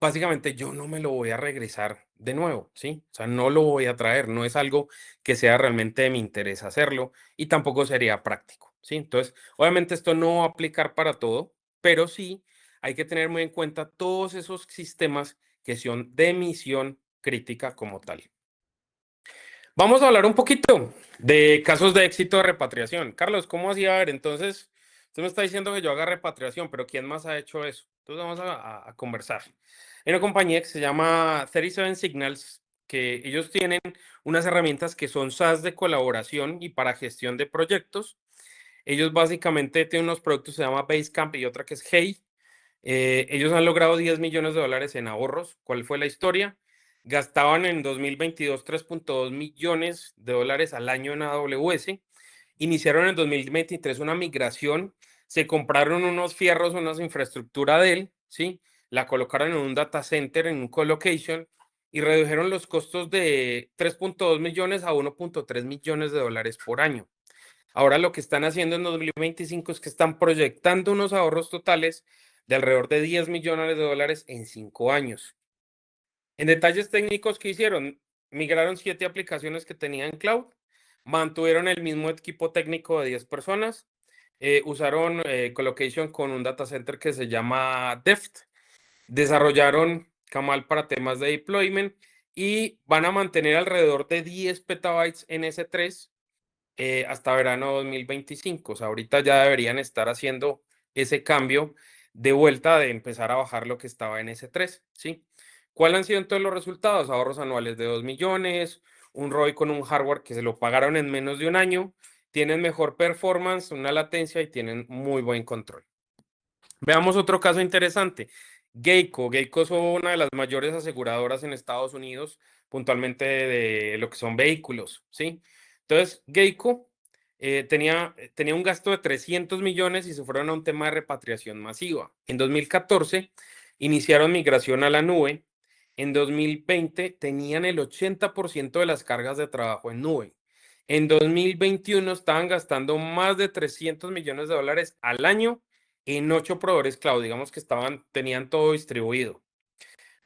básicamente yo no me lo voy a regresar de nuevo, ¿sí? O sea, no lo voy a traer, no es algo que sea realmente de mi interés hacerlo y tampoco sería práctico, ¿sí? Entonces, obviamente esto no va a aplicar para todo, pero sí hay que tener muy en cuenta todos esos sistemas que son de misión crítica como tal. Vamos a hablar un poquito de casos de éxito de repatriación. Carlos, ¿cómo hacía? A ver, entonces, usted me está diciendo que yo haga repatriación, pero ¿quién más ha hecho eso? Entonces vamos a conversar. Hay una compañía que se llama 37 Signals, que ellos tienen unas herramientas que son SaaS de colaboración y para gestión de proyectos. Ellos básicamente tienen unos productos que se llama Basecamp y otra que es Hey. Ellos han logrado 10 millones de dólares en ahorros. ¿Cuál fue la historia? Gastaban en 2022 3.2 millones de dólares al año en AWS. Iniciaron en 2023 una migración. Se compraron unos fierros, unas infraestructura de él, ¿sí? La colocaron en un data center, en un colocation y redujeron los costos de 3.2 millones a 1.3 millones de dólares por año. Ahora lo que están haciendo en 2025 es que están proyectando unos ahorros totales de alrededor de 10 millones de dólares en 5 años. En detalles técnicos que hicieron, migraron 7 aplicaciones que tenían cloud, mantuvieron el mismo equipo técnico de 10 personas, usaron colocation con un data center que se llama Deft, desarrollaron Camal para temas de deployment y van a mantener alrededor de 10 petabytes en S3 hasta verano 2025. O sea, ahorita ya deberían estar haciendo ese cambio de vuelta de empezar a bajar lo que estaba en S3, ¿sí? ¿Cuáles han sido entonces los resultados? Ahorros anuales de 2 millones, un ROI con un hardware que se lo pagaron en menos de un año, tienen mejor performance, una latencia y tienen muy buen control. Veamos otro caso interesante. Geico. Geico es una de las mayores aseguradoras en Estados Unidos, puntualmente de lo que son vehículos, ¿sí? Entonces, Geico tenía un gasto de 300 millones y se fueron a un tema de repatriación masiva. En 2014 iniciaron migración a la nube. En 2020 tenían el 80% de las cargas de trabajo en nube. En 2021 estaban gastando más de 300 millones de dólares al año en 8 proveedores cloud, digamos que tenían todo distribuido.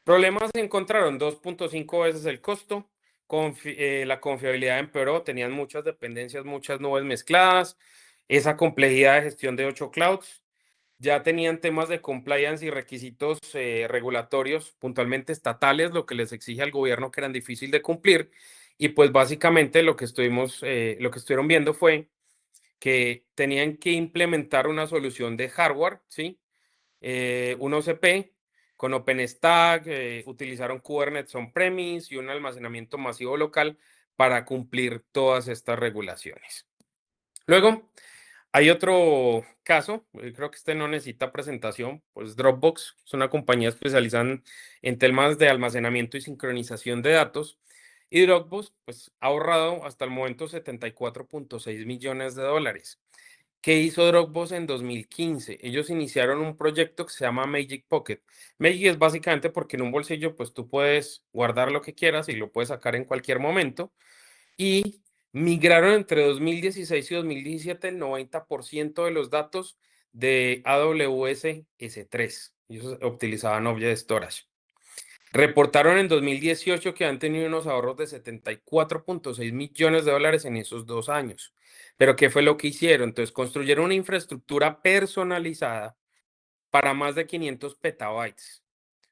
Problemas se encontraron 2.5 veces el costo, la confiabilidad empeoró, tenían muchas dependencias, muchas nubes mezcladas, esa complejidad de gestión de 8 clouds, ya tenían temas de compliance y requisitos regulatorios, puntualmente estatales, lo que les exige al gobierno que eran difícil de cumplir, y pues básicamente lo que estuvieron viendo fue que tenían que implementar una solución de hardware, ¿sí? Un OCP con OpenStack, utilizaron Kubernetes on-premise y un almacenamiento masivo local para cumplir todas estas regulaciones. Luego, hay otro caso, creo que este no necesita presentación, pues Dropbox es una compañía especializada en temas de almacenamiento y sincronización de datos. Y Dropbox, pues, ha ahorrado hasta el momento 74.6 millones de dólares. ¿Qué hizo Dropbox en 2015? Ellos iniciaron un proyecto que se llama Magic Pocket. Magic es básicamente porque en un bolsillo, pues tú puedes guardar lo que quieras y lo puedes sacar en cualquier momento. Y migraron entre 2016 y 2017 el 90% de los datos de AWS S3. Ellos utilizaban Object Storage. Reportaron en 2018 que han tenido unos ahorros de 74.6 millones de dólares en esos 2 años. Pero ¿qué fue lo que hicieron? Entonces construyeron una infraestructura personalizada para más de 500 petabytes.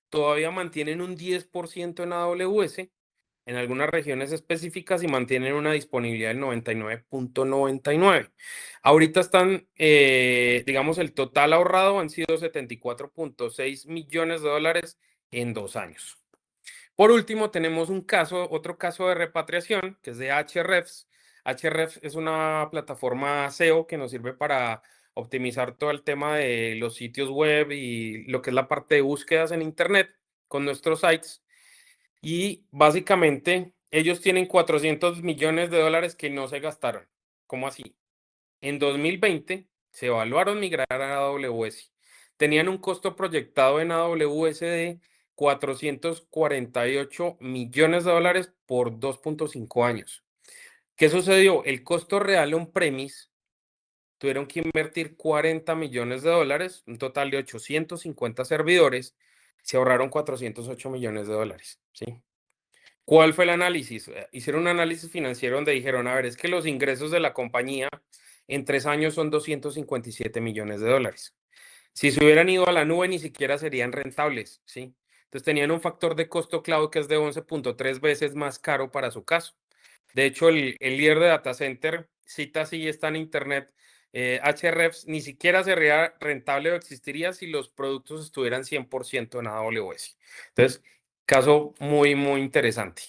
Todavía mantienen un 10% en AWS en algunas regiones específicas y mantienen una disponibilidad del 99.99. Ahorita están, digamos, el total ahorrado han sido 74.6 millones de dólares en 2 años. Por último, tenemos otro caso de repatriación, que es de Hrefs. Hrefs es una plataforma SEO que nos sirve para optimizar todo el tema de los sitios web y lo que es la parte de búsquedas en Internet con nuestros sites. Y básicamente ellos tienen 400 millones de dólares que no se gastaron. ¿Cómo así? En 2020 se evaluaron migrar a AWS. Tenían un costo proyectado en AWS de 448 millones de dólares por 2.5 años. ¿Qué sucedió? El costo real on-premise tuvieron que invertir 40 millones de dólares, un total de 850 servidores, se ahorraron 408 millones de dólares, ¿sí? ¿Cuál fue el análisis? Hicieron un análisis financiero donde dijeron, a ver, es que los ingresos de la compañía en 3 años son 257 millones de dólares. Si se hubieran ido a la nube, ni siquiera serían rentables, ¿sí? Entonces tenían un factor de costo cloud que es de 11.3 veces más caro para su caso. De hecho, el líder de data center cita así, está en internet, Hrefs ni siquiera sería rentable o existiría si los productos estuvieran 100% en AWS. Entonces, caso muy, muy interesante.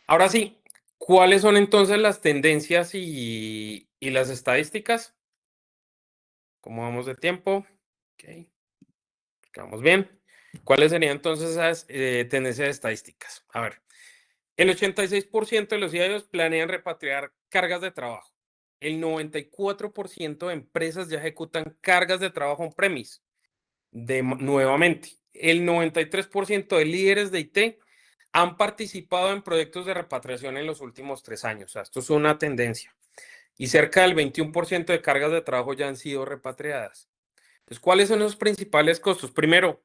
Ahora sí, ¿cuáles son entonces las tendencias y las estadísticas? ¿Cómo vamos de tiempo? Ok, vamos bien. ¿Cuáles serían entonces esas tendencias estadísticas? A ver, el 86% de los CIOs planean repatriar cargas de trabajo. El 94% de empresas ya ejecutan cargas de trabajo on-premise nuevamente. El 93% de líderes de IT han participado en proyectos de repatriación en los últimos 3 años. O sea, esto es una tendencia. Y cerca del 21% de cargas de trabajo ya han sido repatriadas. Entonces, ¿cuáles son los principales costos? Primero,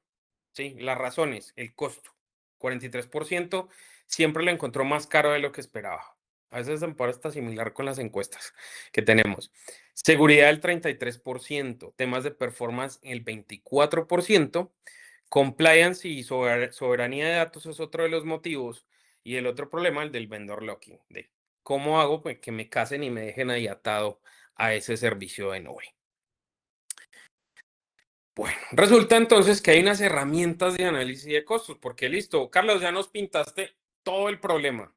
sí, las razones, el costo. 43% siempre lo encontró más caro de lo que esperaba. A veces me parece hasta similar con las encuestas que tenemos. Seguridad el 33%, temas de performance el 24%, compliance y soberanía de datos es otro de los motivos, y el otro problema, el del vendor locking, de cómo hago pues, que me casen y me dejen ahí atado a ese servicio de nube. Bueno, resulta entonces que hay unas herramientas de análisis de costos, porque listo, Carlos, ya nos pintaste todo el problema.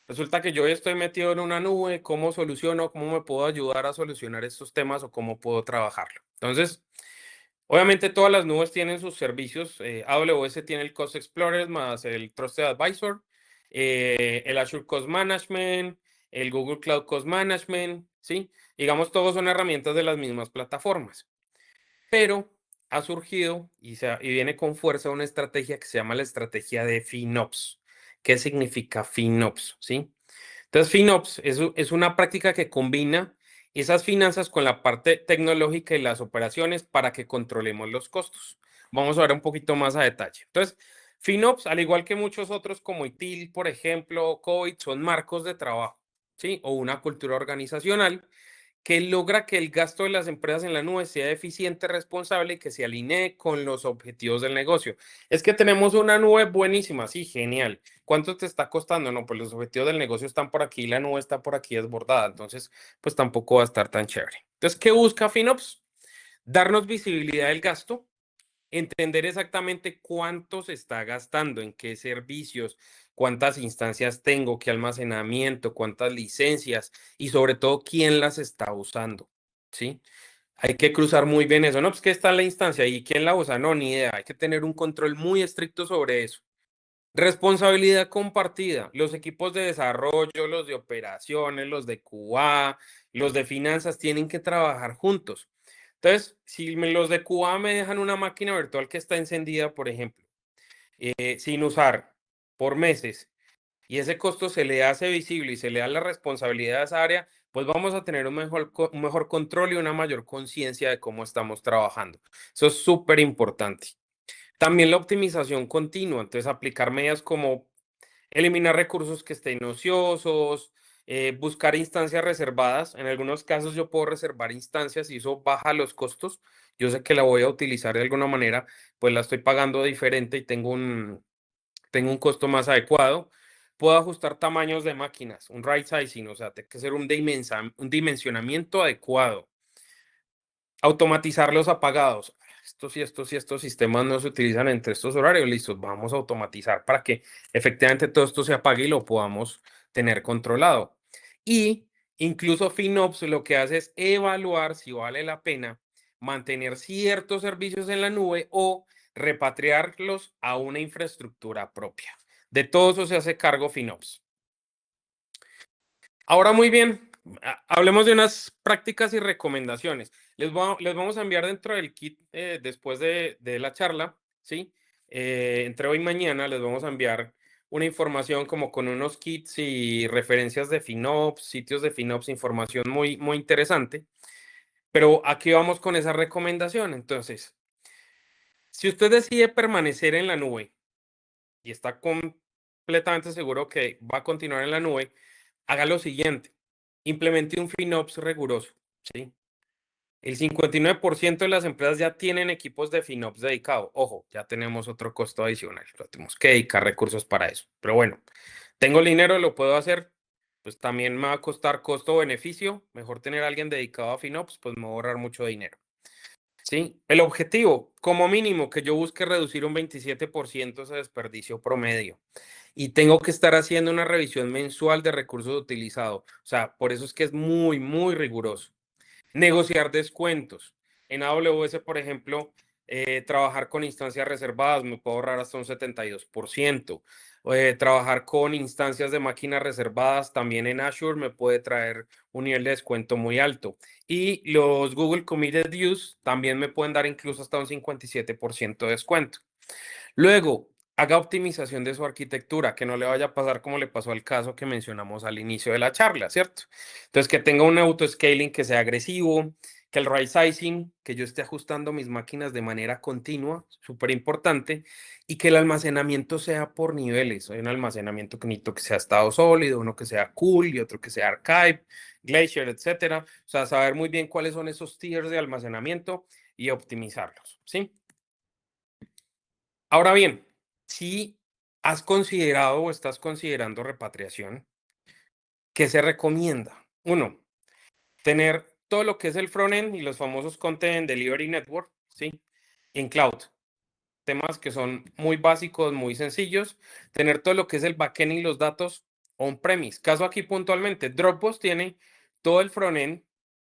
Resulta que yo estoy metido en una nube, ¿cómo soluciono? ¿Cómo me puedo ayudar a solucionar estos temas o cómo puedo trabajarlo? Entonces, obviamente todas las nubes tienen sus servicios. AWS tiene el Cost Explorer más el Trusted Advisor, el Azure Cost Management, el Google Cloud Cost Management, ¿sí? Digamos, todos son herramientas de las mismas plataformas. Pero ha surgido y viene con fuerza una estrategia que se llama la estrategia de FinOps. ¿Qué significa FinOps? ¿Sí? Entonces, FinOps es una práctica que combina esas finanzas con la parte tecnológica y las operaciones para que controlemos los costos. Vamos a ver un poquito más a detalle. Entonces, FinOps, al igual que muchos otros como ITIL, por ejemplo, COVID, son marcos de trabajo, ¿sí? O una cultura organizacional que logra que el gasto de las empresas en la nube sea eficiente, responsable y que se alinee con los objetivos del negocio. Es que tenemos una nube buenísima, sí, genial. ¿Cuánto te está costando? No, pues los objetivos del negocio están por aquí, la nube está por aquí desbordada, entonces pues tampoco va a estar tan chévere. Entonces, ¿qué busca FinOps? Darnos visibilidad del gasto, entender exactamente cuánto se está gastando, en qué servicios, cuántas instancias tengo, qué almacenamiento, cuántas licencias y sobre todo quién las está usando, ¿sí? Hay que cruzar muy bien eso, ¿no? Pues que está en la instancia y quién la usa, no, ni idea. Hay que tener un control muy estricto sobre eso. Responsabilidad compartida. Los equipos de desarrollo, los de operaciones, los de QA, los de finanzas tienen que trabajar juntos. Entonces, si los de QA me dejan una máquina virtual que está encendida, por ejemplo, sin usar por meses, y ese costo se le hace visible y se le da la responsabilidad a esa área, pues vamos a tener un mejor control y una mayor conciencia de cómo estamos trabajando. Eso es súper importante. También la optimización continua, entonces aplicar medidas como eliminar recursos que estén ociosos, buscar instancias reservadas. En algunos casos yo puedo reservar instancias y eso baja los costos. Yo sé que la voy a utilizar de alguna manera, pues la estoy pagando diferente y tengo un costo más adecuado. Puedo ajustar tamaños de máquinas, un right sizing, o sea, tiene que ser un dimensionamiento adecuado. Automatizar los apagados. Estos sistemas no se utilizan entre estos horarios, listos, vamos a automatizar para que efectivamente todo esto se apague y lo podamos tener controlado. Y incluso FinOps lo que hace es evaluar si vale la pena mantener ciertos servicios en la nube o repatriarlos a una infraestructura propia. De todo eso se hace cargo FinOps. Ahora muy bien, hablemos de unas prácticas y recomendaciones. Les vamos a enviar dentro del kit después de la charla, ¿sí? Entre hoy y mañana les vamos a enviar una información como con unos kits y referencias de FinOps, sitios de FinOps, información muy, muy interesante. Pero aquí vamos con esa recomendación. Entonces, si usted decide permanecer en la nube y está completamente seguro que va a continuar en la nube, haga lo siguiente, implemente un FinOps riguroso, ¿sí? El 59% de las empresas ya tienen equipos de FinOps dedicados. Ojo, ya tenemos otro costo adicional, tenemos que dedicar recursos para eso. Pero bueno, Tengo el dinero, lo puedo hacer, pues también me va a costar costo-beneficio. Mejor tener a alguien dedicado a FinOps, pues me va a ahorrar mucho dinero. Sí, el objetivo, como mínimo, que yo busque reducir un 27% ese desperdicio promedio. Y tengo que estar haciendo una revisión mensual de recursos utilizados. O sea, por eso es que es muy, muy riguroso. Negociar descuentos. En AWS, por ejemplo, trabajar con instancias reservadas me puedo ahorrar hasta un 72%. Trabajar con instancias de máquinas reservadas también en Azure me puede traer un nivel de descuento muy alto. Y los Google Committed Use también me pueden dar incluso hasta un 57% de descuento. Luego, haga optimización de su arquitectura, que no le vaya a pasar como le pasó al caso que mencionamos al inicio de la charla, ¿cierto? Entonces, que tenga un auto-scaling que sea agresivo, que el right sizing, que yo esté ajustando mis máquinas de manera continua, súper importante, y que el almacenamiento sea por niveles. Hay un almacenamiento que necesito que sea estado sólido, uno que sea cool y otro que sea archive, glacier, etcétera. O sea, saber muy bien cuáles son esos tiers de almacenamiento y optimizarlos, ¿sí? Ahora bien, si has considerado o estás considerando repatriación, ¿qué se recomienda? Uno, tener todo lo que es el frontend y los famosos Content Delivery Network, ¿sí? En cloud. Temas que son muy básicos, muy sencillos. Tener todo lo que es el backend y los datos on-premise. Caso aquí puntualmente, Dropbox tiene todo el frontend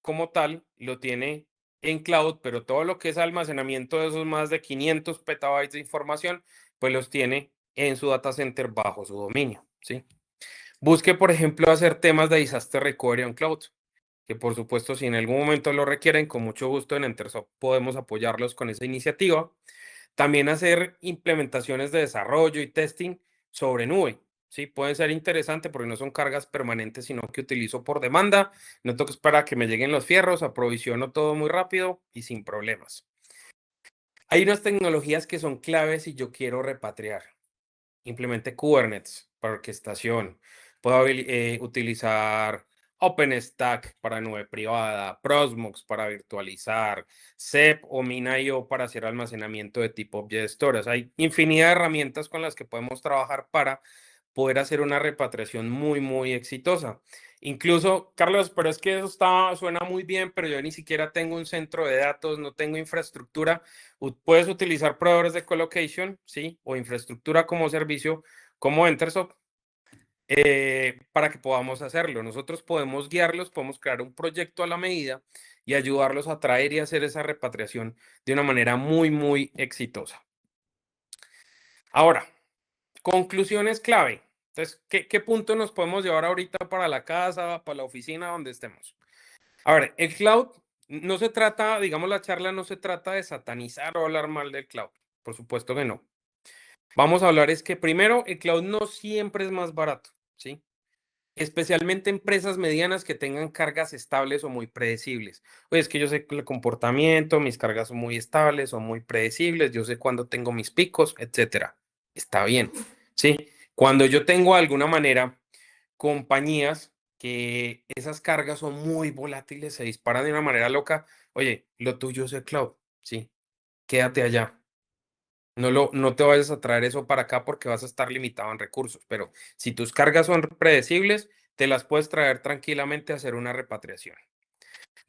como tal, lo tiene en cloud, pero todo lo que es almacenamiento de esos más de 500 petabytes de información, pues los tiene en su data center bajo su dominio, ¿sí? Busque, por ejemplo, hacer temas de disaster recovery on cloud, que por supuesto, si en algún momento lo requieren, con mucho gusto en Entersoft podemos apoyarlos con esa iniciativa. También hacer implementaciones de desarrollo y testing sobre nube. Sí, pueden ser interesantes porque no son cargas permanentes, sino que utilizo por demanda. No tengo que esperar a que me lleguen los fierros, aprovisiono todo muy rápido y sin problemas. Hay unas tecnologías que son claves si yo quiero repatriar. Implemente Kubernetes para orquestación. Puedo utilizar OpenStack para nube privada, Prosmox para virtualizar, CEP o Mina.io para hacer almacenamiento de tipo Object Storage. Hay infinidad de herramientas con las que podemos trabajar para poder hacer una repatriación muy, muy exitosa. Incluso, Carlos, pero es que eso suena muy bien, pero yo ni siquiera tengo un centro de datos, no tengo infraestructura. Puedes utilizar proveedores de colocation, ¿sí? O infraestructura como servicio, como Entersoft, para que podamos hacerlo. Nosotros podemos guiarlos, podemos crear un proyecto a la medida y ayudarlos a traer y hacer esa repatriación de una manera muy, muy exitosa. Ahora, conclusiones clave. Entonces, ¿qué punto nos podemos llevar ahorita para la casa, para la oficina, donde estemos? A ver, el cloud no se trata, digamos, la charla no se trata de satanizar o hablar mal del cloud. Por supuesto que no. Vamos a hablar es que primero, el cloud no siempre es más barato, ¿sí? Especialmente empresas medianas que tengan cargas estables o muy predecibles. Oye, es que yo sé que el comportamiento, mis cargas son muy estables, son muy predecibles, yo sé cuándo tengo mis picos, etcétera. Está bien, ¿sí? Cuando yo tengo de alguna manera compañías que esas cargas son muy volátiles, se disparan de una manera loca, oye, lo tuyo es el cloud, ¿sí? Quédate allá. No te vayas a traer eso para acá porque vas a estar limitado en recursos, pero si tus cargas son predecibles, te las puedes traer tranquilamente a hacer una repatriación.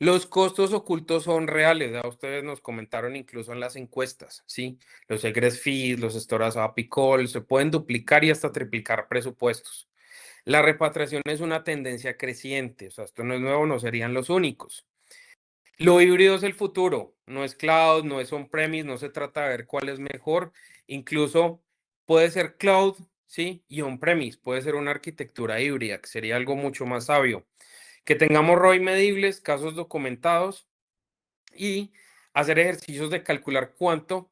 Los costos ocultos son reales, ya ustedes nos comentaron incluso en las encuestas, ¿sí? Los egress fees, los storage API calls, se pueden duplicar y hasta triplicar presupuestos. La repatriación es una tendencia creciente, o sea, esto no es nuevo, no serían los únicos. Lo híbrido es el futuro, no es cloud, no es on-premise, no se trata de ver cuál es mejor, incluso puede ser cloud, ¿sí? Y on-premise, puede ser una arquitectura híbrida, que sería algo mucho más sabio. Que tengamos ROI medibles, casos documentados y hacer ejercicios de calcular cuánto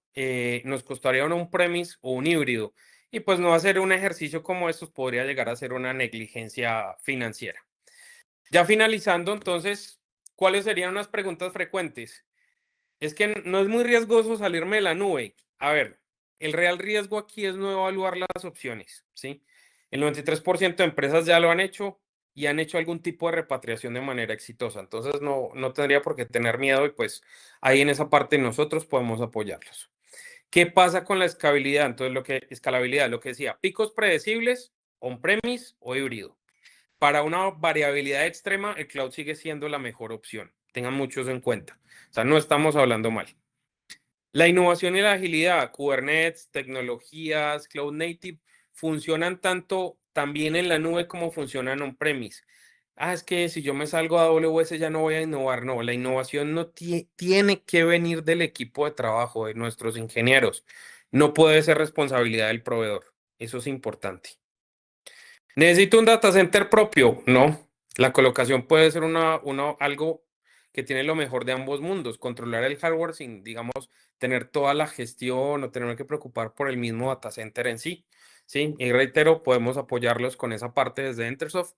nos costaría un on-premise o un híbrido. Y pues no hacer un ejercicio como estos podría llegar a ser una negligencia financiera. Ya finalizando, entonces, ¿cuáles serían unas preguntas frecuentes? Es que no es muy riesgoso salirme de la nube. A ver, el real riesgo aquí es no evaluar las opciones, ¿sí? El 93% de empresas ya lo han hecho y han hecho algún tipo de repatriación de manera exitosa. Entonces, no tendría por qué tener miedo y pues ahí en esa parte nosotros podemos apoyarlos. ¿Qué pasa con la escalabilidad? Entonces, escalabilidad, lo que decía, picos predecibles, on-premise o híbrido. Para una variabilidad extrema, el cloud sigue siendo la mejor opción. Tengan muchos en cuenta. O sea, no estamos hablando mal. La innovación y la agilidad, Kubernetes, tecnologías, Cloud Native, funcionan tanto también en la nube como funcionan on-premise. Es que si yo me salgo a AWS ya no voy a innovar. No, la innovación no tiene que venir del equipo de trabajo, de nuestros ingenieros. No puede ser responsabilidad del proveedor. Eso es importante. ¿Necesito un data center propio? No. La colocación puede ser algo que tiene lo mejor de ambos mundos, controlar el hardware sin, digamos, tener toda la gestión o tener que preocupar por el mismo data center en sí. Sí, y reitero, podemos apoyarlos con esa parte desde Entersoft.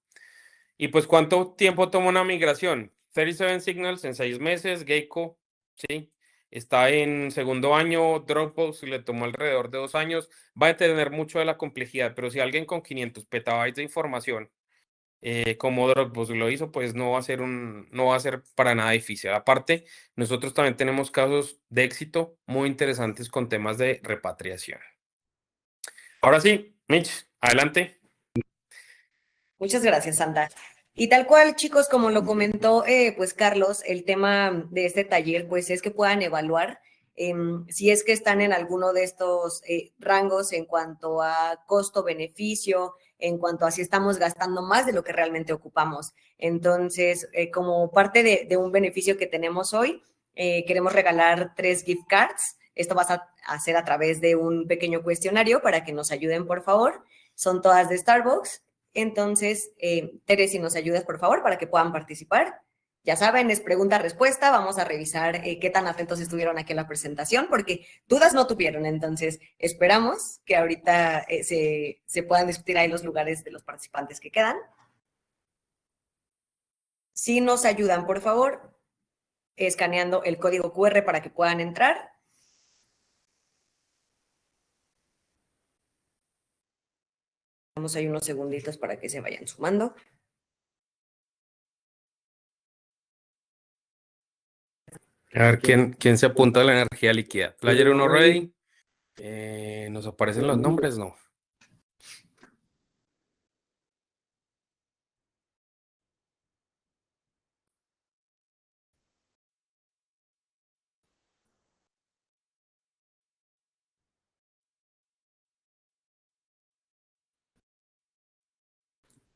Y pues, ¿cuánto tiempo toma una migración? 37 Signals en 6 meses, Gecko, sí, está en segundo año, Dropbox le tomó alrededor de 2 años, va a tener mucho de la complejidad, pero si alguien con 500 petabytes de información, como Dropbox lo hizo, pues no va a ser para nada difícil. Aparte, nosotros también tenemos casos de éxito muy interesantes con temas de repatriación. Ahora sí, Mitch, adelante. Muchas gracias, Sandra. Y tal cual, chicos, como lo comentó pues Carlos, el tema de este taller pues es que puedan evaluar si es que están en alguno de estos rangos en cuanto a costo-beneficio, en cuanto a si estamos gastando más de lo que realmente ocupamos. Entonces, como parte de un beneficio que tenemos hoy, queremos regalar 3 gift cards. Esto va a hacer a través de un pequeño cuestionario para que nos ayuden, por favor. Son todas de Starbucks. Entonces, Tere, si nos ayudas, por favor, para que puedan participar. Ya saben, es pregunta-respuesta. Vamos a revisar qué tan atentos estuvieron aquí en la presentación, porque dudas no tuvieron. Entonces, esperamos que ahorita se puedan discutir ahí los lugares de los participantes que quedan. Si nos ayudan, por favor, escaneando el código QR para que puedan entrar. Vamos ahí unos segunditos para que se vayan sumando. A ver, ¿quién se apunta a la energía líquida? Player 1 ready. ¿Nos aparecen los nombres? No.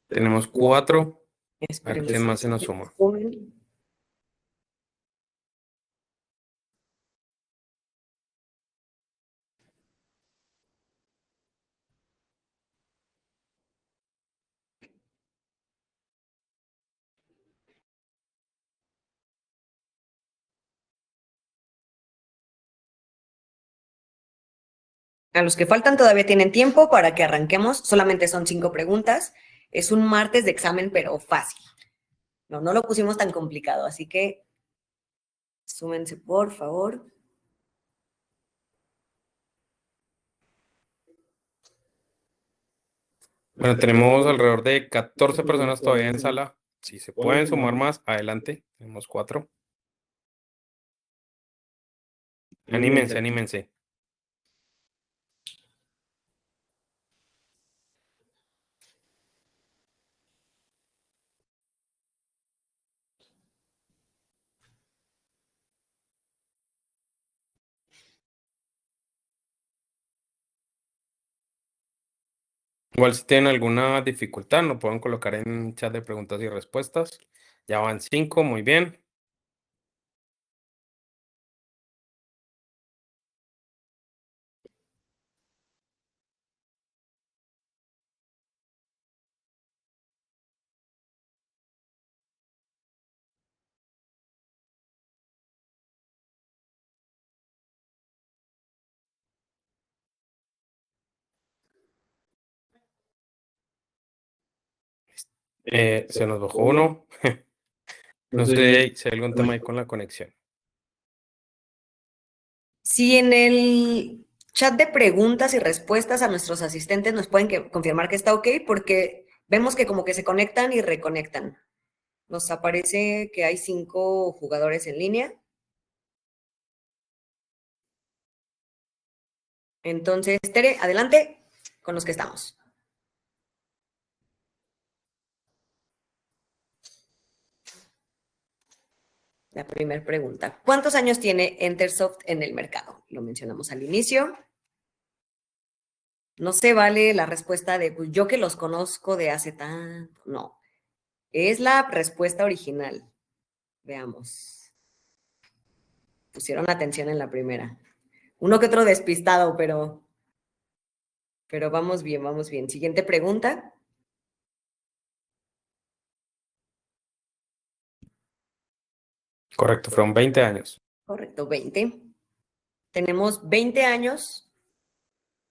Tenemos 4. A ver Esperemos quién más se nos que suma. sumen. A los que faltan todavía tienen tiempo para que arranquemos. Solamente son 5 preguntas. Es un martes de examen, pero fácil. No lo pusimos tan complicado, así que súmense, por favor. Bueno, tenemos alrededor de 14 personas todavía en sala. Si se pueden sumar más, adelante. Tenemos 4. Anímense, anímense. Igual si tienen alguna dificultad, lo pueden colocar en chat de preguntas y respuestas. Ya van 5, muy bien. Se nos bajó uno. No sé si hay algún tema ahí con la conexión. Si en el chat de preguntas y respuestas a nuestros asistentes nos pueden confirmar que está ok, porque vemos que como que se conectan y reconectan. Nos aparece que hay 5 jugadores en línea. Entonces, Tere, adelante con los que estamos. La primera pregunta. ¿Cuántos años tiene Entersoft en el mercado? Lo mencionamos al inicio. No se vale la respuesta de pues, yo que los conozco de hace tanto. No. Es la respuesta original. Veamos. Pusieron atención en la primera. Uno que otro despistado, pero vamos bien, vamos bien. Siguiente pregunta. Correcto, fueron 20 años. Correcto, 20. Tenemos 20 años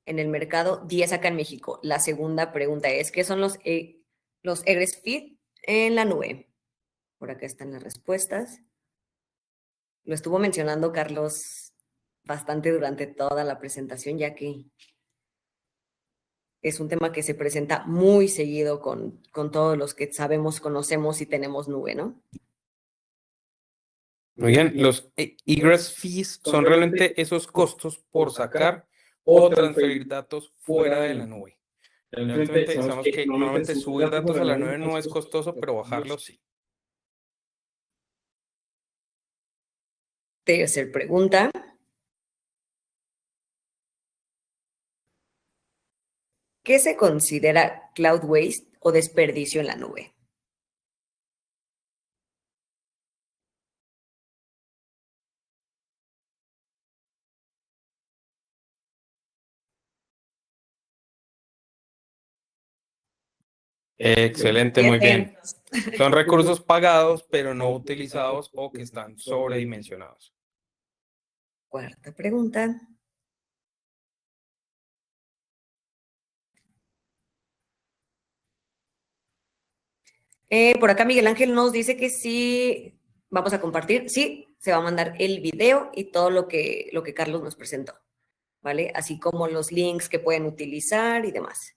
en el mercado, 10 acá en México. La segunda pregunta es, ¿qué son los Egress Feed en la nube? Por acá están las respuestas. Lo estuvo mencionando Carlos bastante durante toda la presentación, ya que es un tema que se presenta muy seguido con todos los que sabemos, conocemos y tenemos nube, ¿no? Muy bien, los egress fees son realmente esos costos por sacar o transferir datos fuera de la nube. Realmente sabemos que normalmente subir datos a la nube no es costoso, pero bajarlos sí. Tercer pregunta. ¿Qué se considera cloud waste o desperdicio en la nube? Excelente, muy bien. Son recursos pagados, pero no utilizados o que están sobredimensionados. Cuarta pregunta. Por acá Miguel Ángel nos dice que sí vamos a compartir. Sí, se va a mandar el video y todo lo que Carlos nos presentó, ¿vale? Así como los links que pueden utilizar y demás.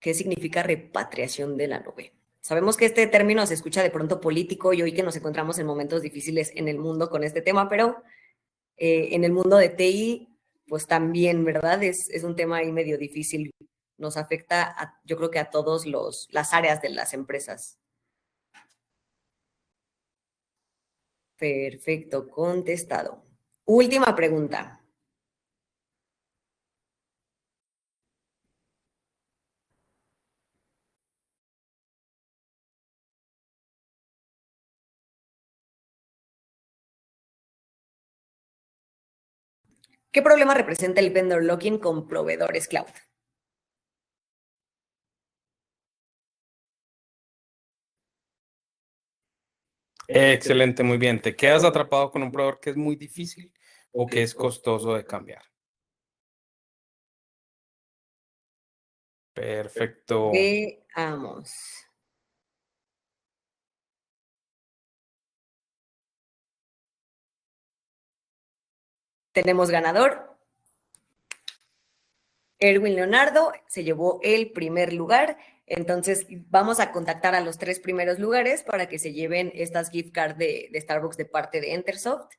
¿Qué significa repatriación de la nube? Sabemos que este término se escucha de pronto político y hoy que nos encontramos en momentos difíciles en el mundo con este tema, pero en el mundo de TI, pues también, ¿verdad? Es un tema ahí medio difícil. Nos afecta, yo creo que a todas las áreas de las empresas. Perfecto, contestado. Última pregunta. ¿Qué problema representa el vendor locking con proveedores cloud? Excelente, muy bien. ¿Te quedas atrapado con un proveedor que es muy difícil o que es costoso de cambiar? Perfecto. Veamos. Tenemos ganador. Erwin Leonardo se llevó el primer lugar. Entonces, vamos a contactar a los 3 primeros lugares para que se lleven estas gift cards de Starbucks de parte de Entersoft.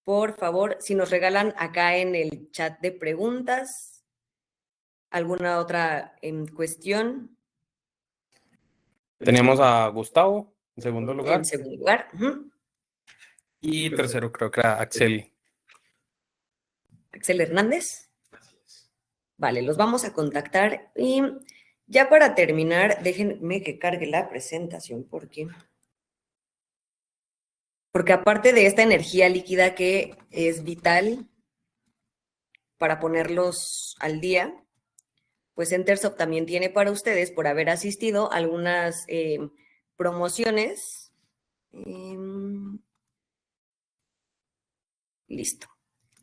Por favor, si nos regalan acá en el chat de preguntas, ¿alguna otra cuestión? Tenemos a Gustavo en segundo lugar. En segundo lugar. Y tercero creo que era Axel. Axel Hernández. Vale, los vamos a contactar y ya para terminar, déjenme que cargue la presentación porque aparte de esta energía líquida que es vital para ponerlos al día, pues Entersoft también tiene para ustedes, por haber asistido, algunas promociones. Listo.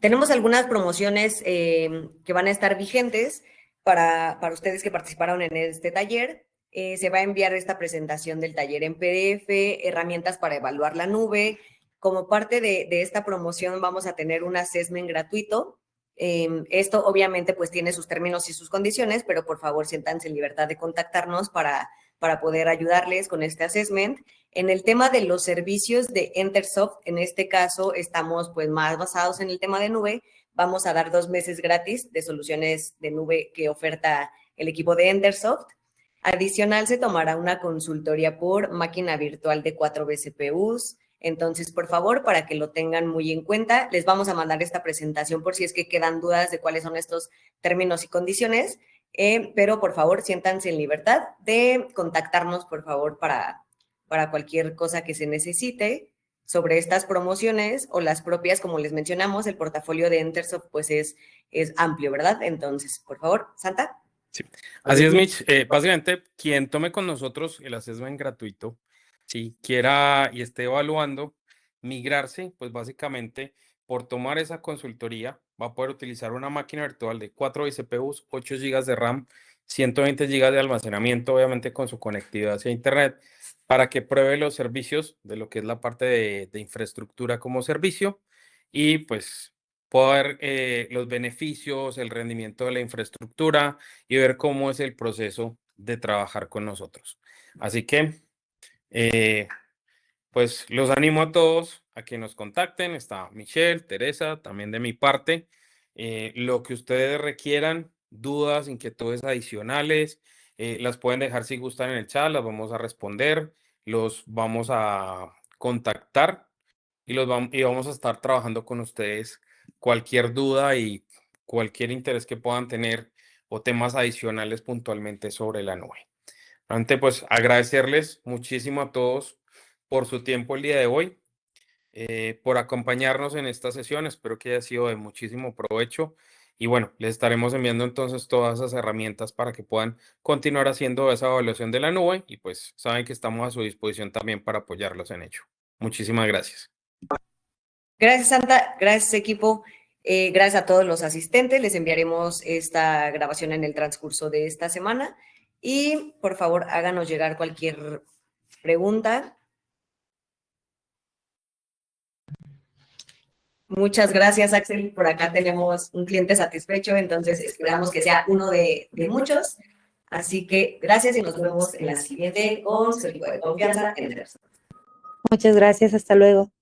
Tenemos algunas promociones que van a estar vigentes para ustedes que participaron en este taller. Se va a enviar esta presentación del taller en PDF, herramientas para evaluar la nube. Como parte de esta promoción vamos a tener un assessment gratuito. Esto obviamente pues tiene sus términos y sus condiciones, pero por favor siéntanse en libertad de contactarnos para poder ayudarles con este assessment. En el tema de los servicios de Entersoft, en este caso estamos pues más basados en el tema de nube. Vamos a dar 2 meses gratis de soluciones de nube que oferta el equipo de Entersoft. Adicional, se tomará una consultoría por máquina virtual de 4 vCPUs. Entonces, por favor, para que lo tengan muy en cuenta, les vamos a mandar esta presentación por si es que quedan dudas de cuáles son estos términos y condiciones. Pero, por favor, siéntanse en libertad de contactarnos, por favor, para cualquier cosa que se necesite sobre estas promociones o las propias, como les mencionamos, el portafolio de Entersoft pues es amplio, ¿verdad? Entonces, por favor, Santa. Sí. Así es, Mitch. Básicamente, quien tome con nosotros el assessment gratuito, si quiera y esté evaluando migrarse, pues básicamente por tomar esa consultoría va a poder utilizar una máquina virtual de 4 CPUs, 8 GB de RAM, 120 GB de almacenamiento, obviamente con su conectividad hacia Internet, para que pruebe los servicios de lo que es la parte de infraestructura como servicio y pues pueda ver los beneficios, el rendimiento de la infraestructura y ver cómo es el proceso de trabajar con nosotros. Así que, pues los animo a todos a que nos contacten. Está Michelle, Teresa, también de mi parte. Lo que ustedes requieran, dudas, inquietudes adicionales, las pueden dejar si gustan en el chat, las vamos a responder, los vamos a contactar y vamos a estar trabajando con ustedes cualquier duda y cualquier interés que puedan tener o temas adicionales puntualmente sobre la nube. Antes, pues agradecerles muchísimo a todos por su tiempo el día de hoy, por acompañarnos en esta sesión. Espero que haya sido de muchísimo provecho. Y bueno, les estaremos enviando entonces todas esas herramientas para que puedan continuar haciendo esa evaluación de la nube y pues saben que estamos a su disposición también para apoyarlos en ello. Muchísimas gracias. Gracias, Santa. Gracias, equipo. Gracias a todos los asistentes. Les enviaremos esta grabación en el transcurso de esta semana. Y, por favor, háganos llegar cualquier pregunta. Muchas gracias, Axel. Por acá tenemos un cliente satisfecho, entonces esperamos que sea uno de muchos. Así que gracias y nos vemos en la siguiente con su equipo de confianza en Entersoft. Muchas gracias, hasta luego.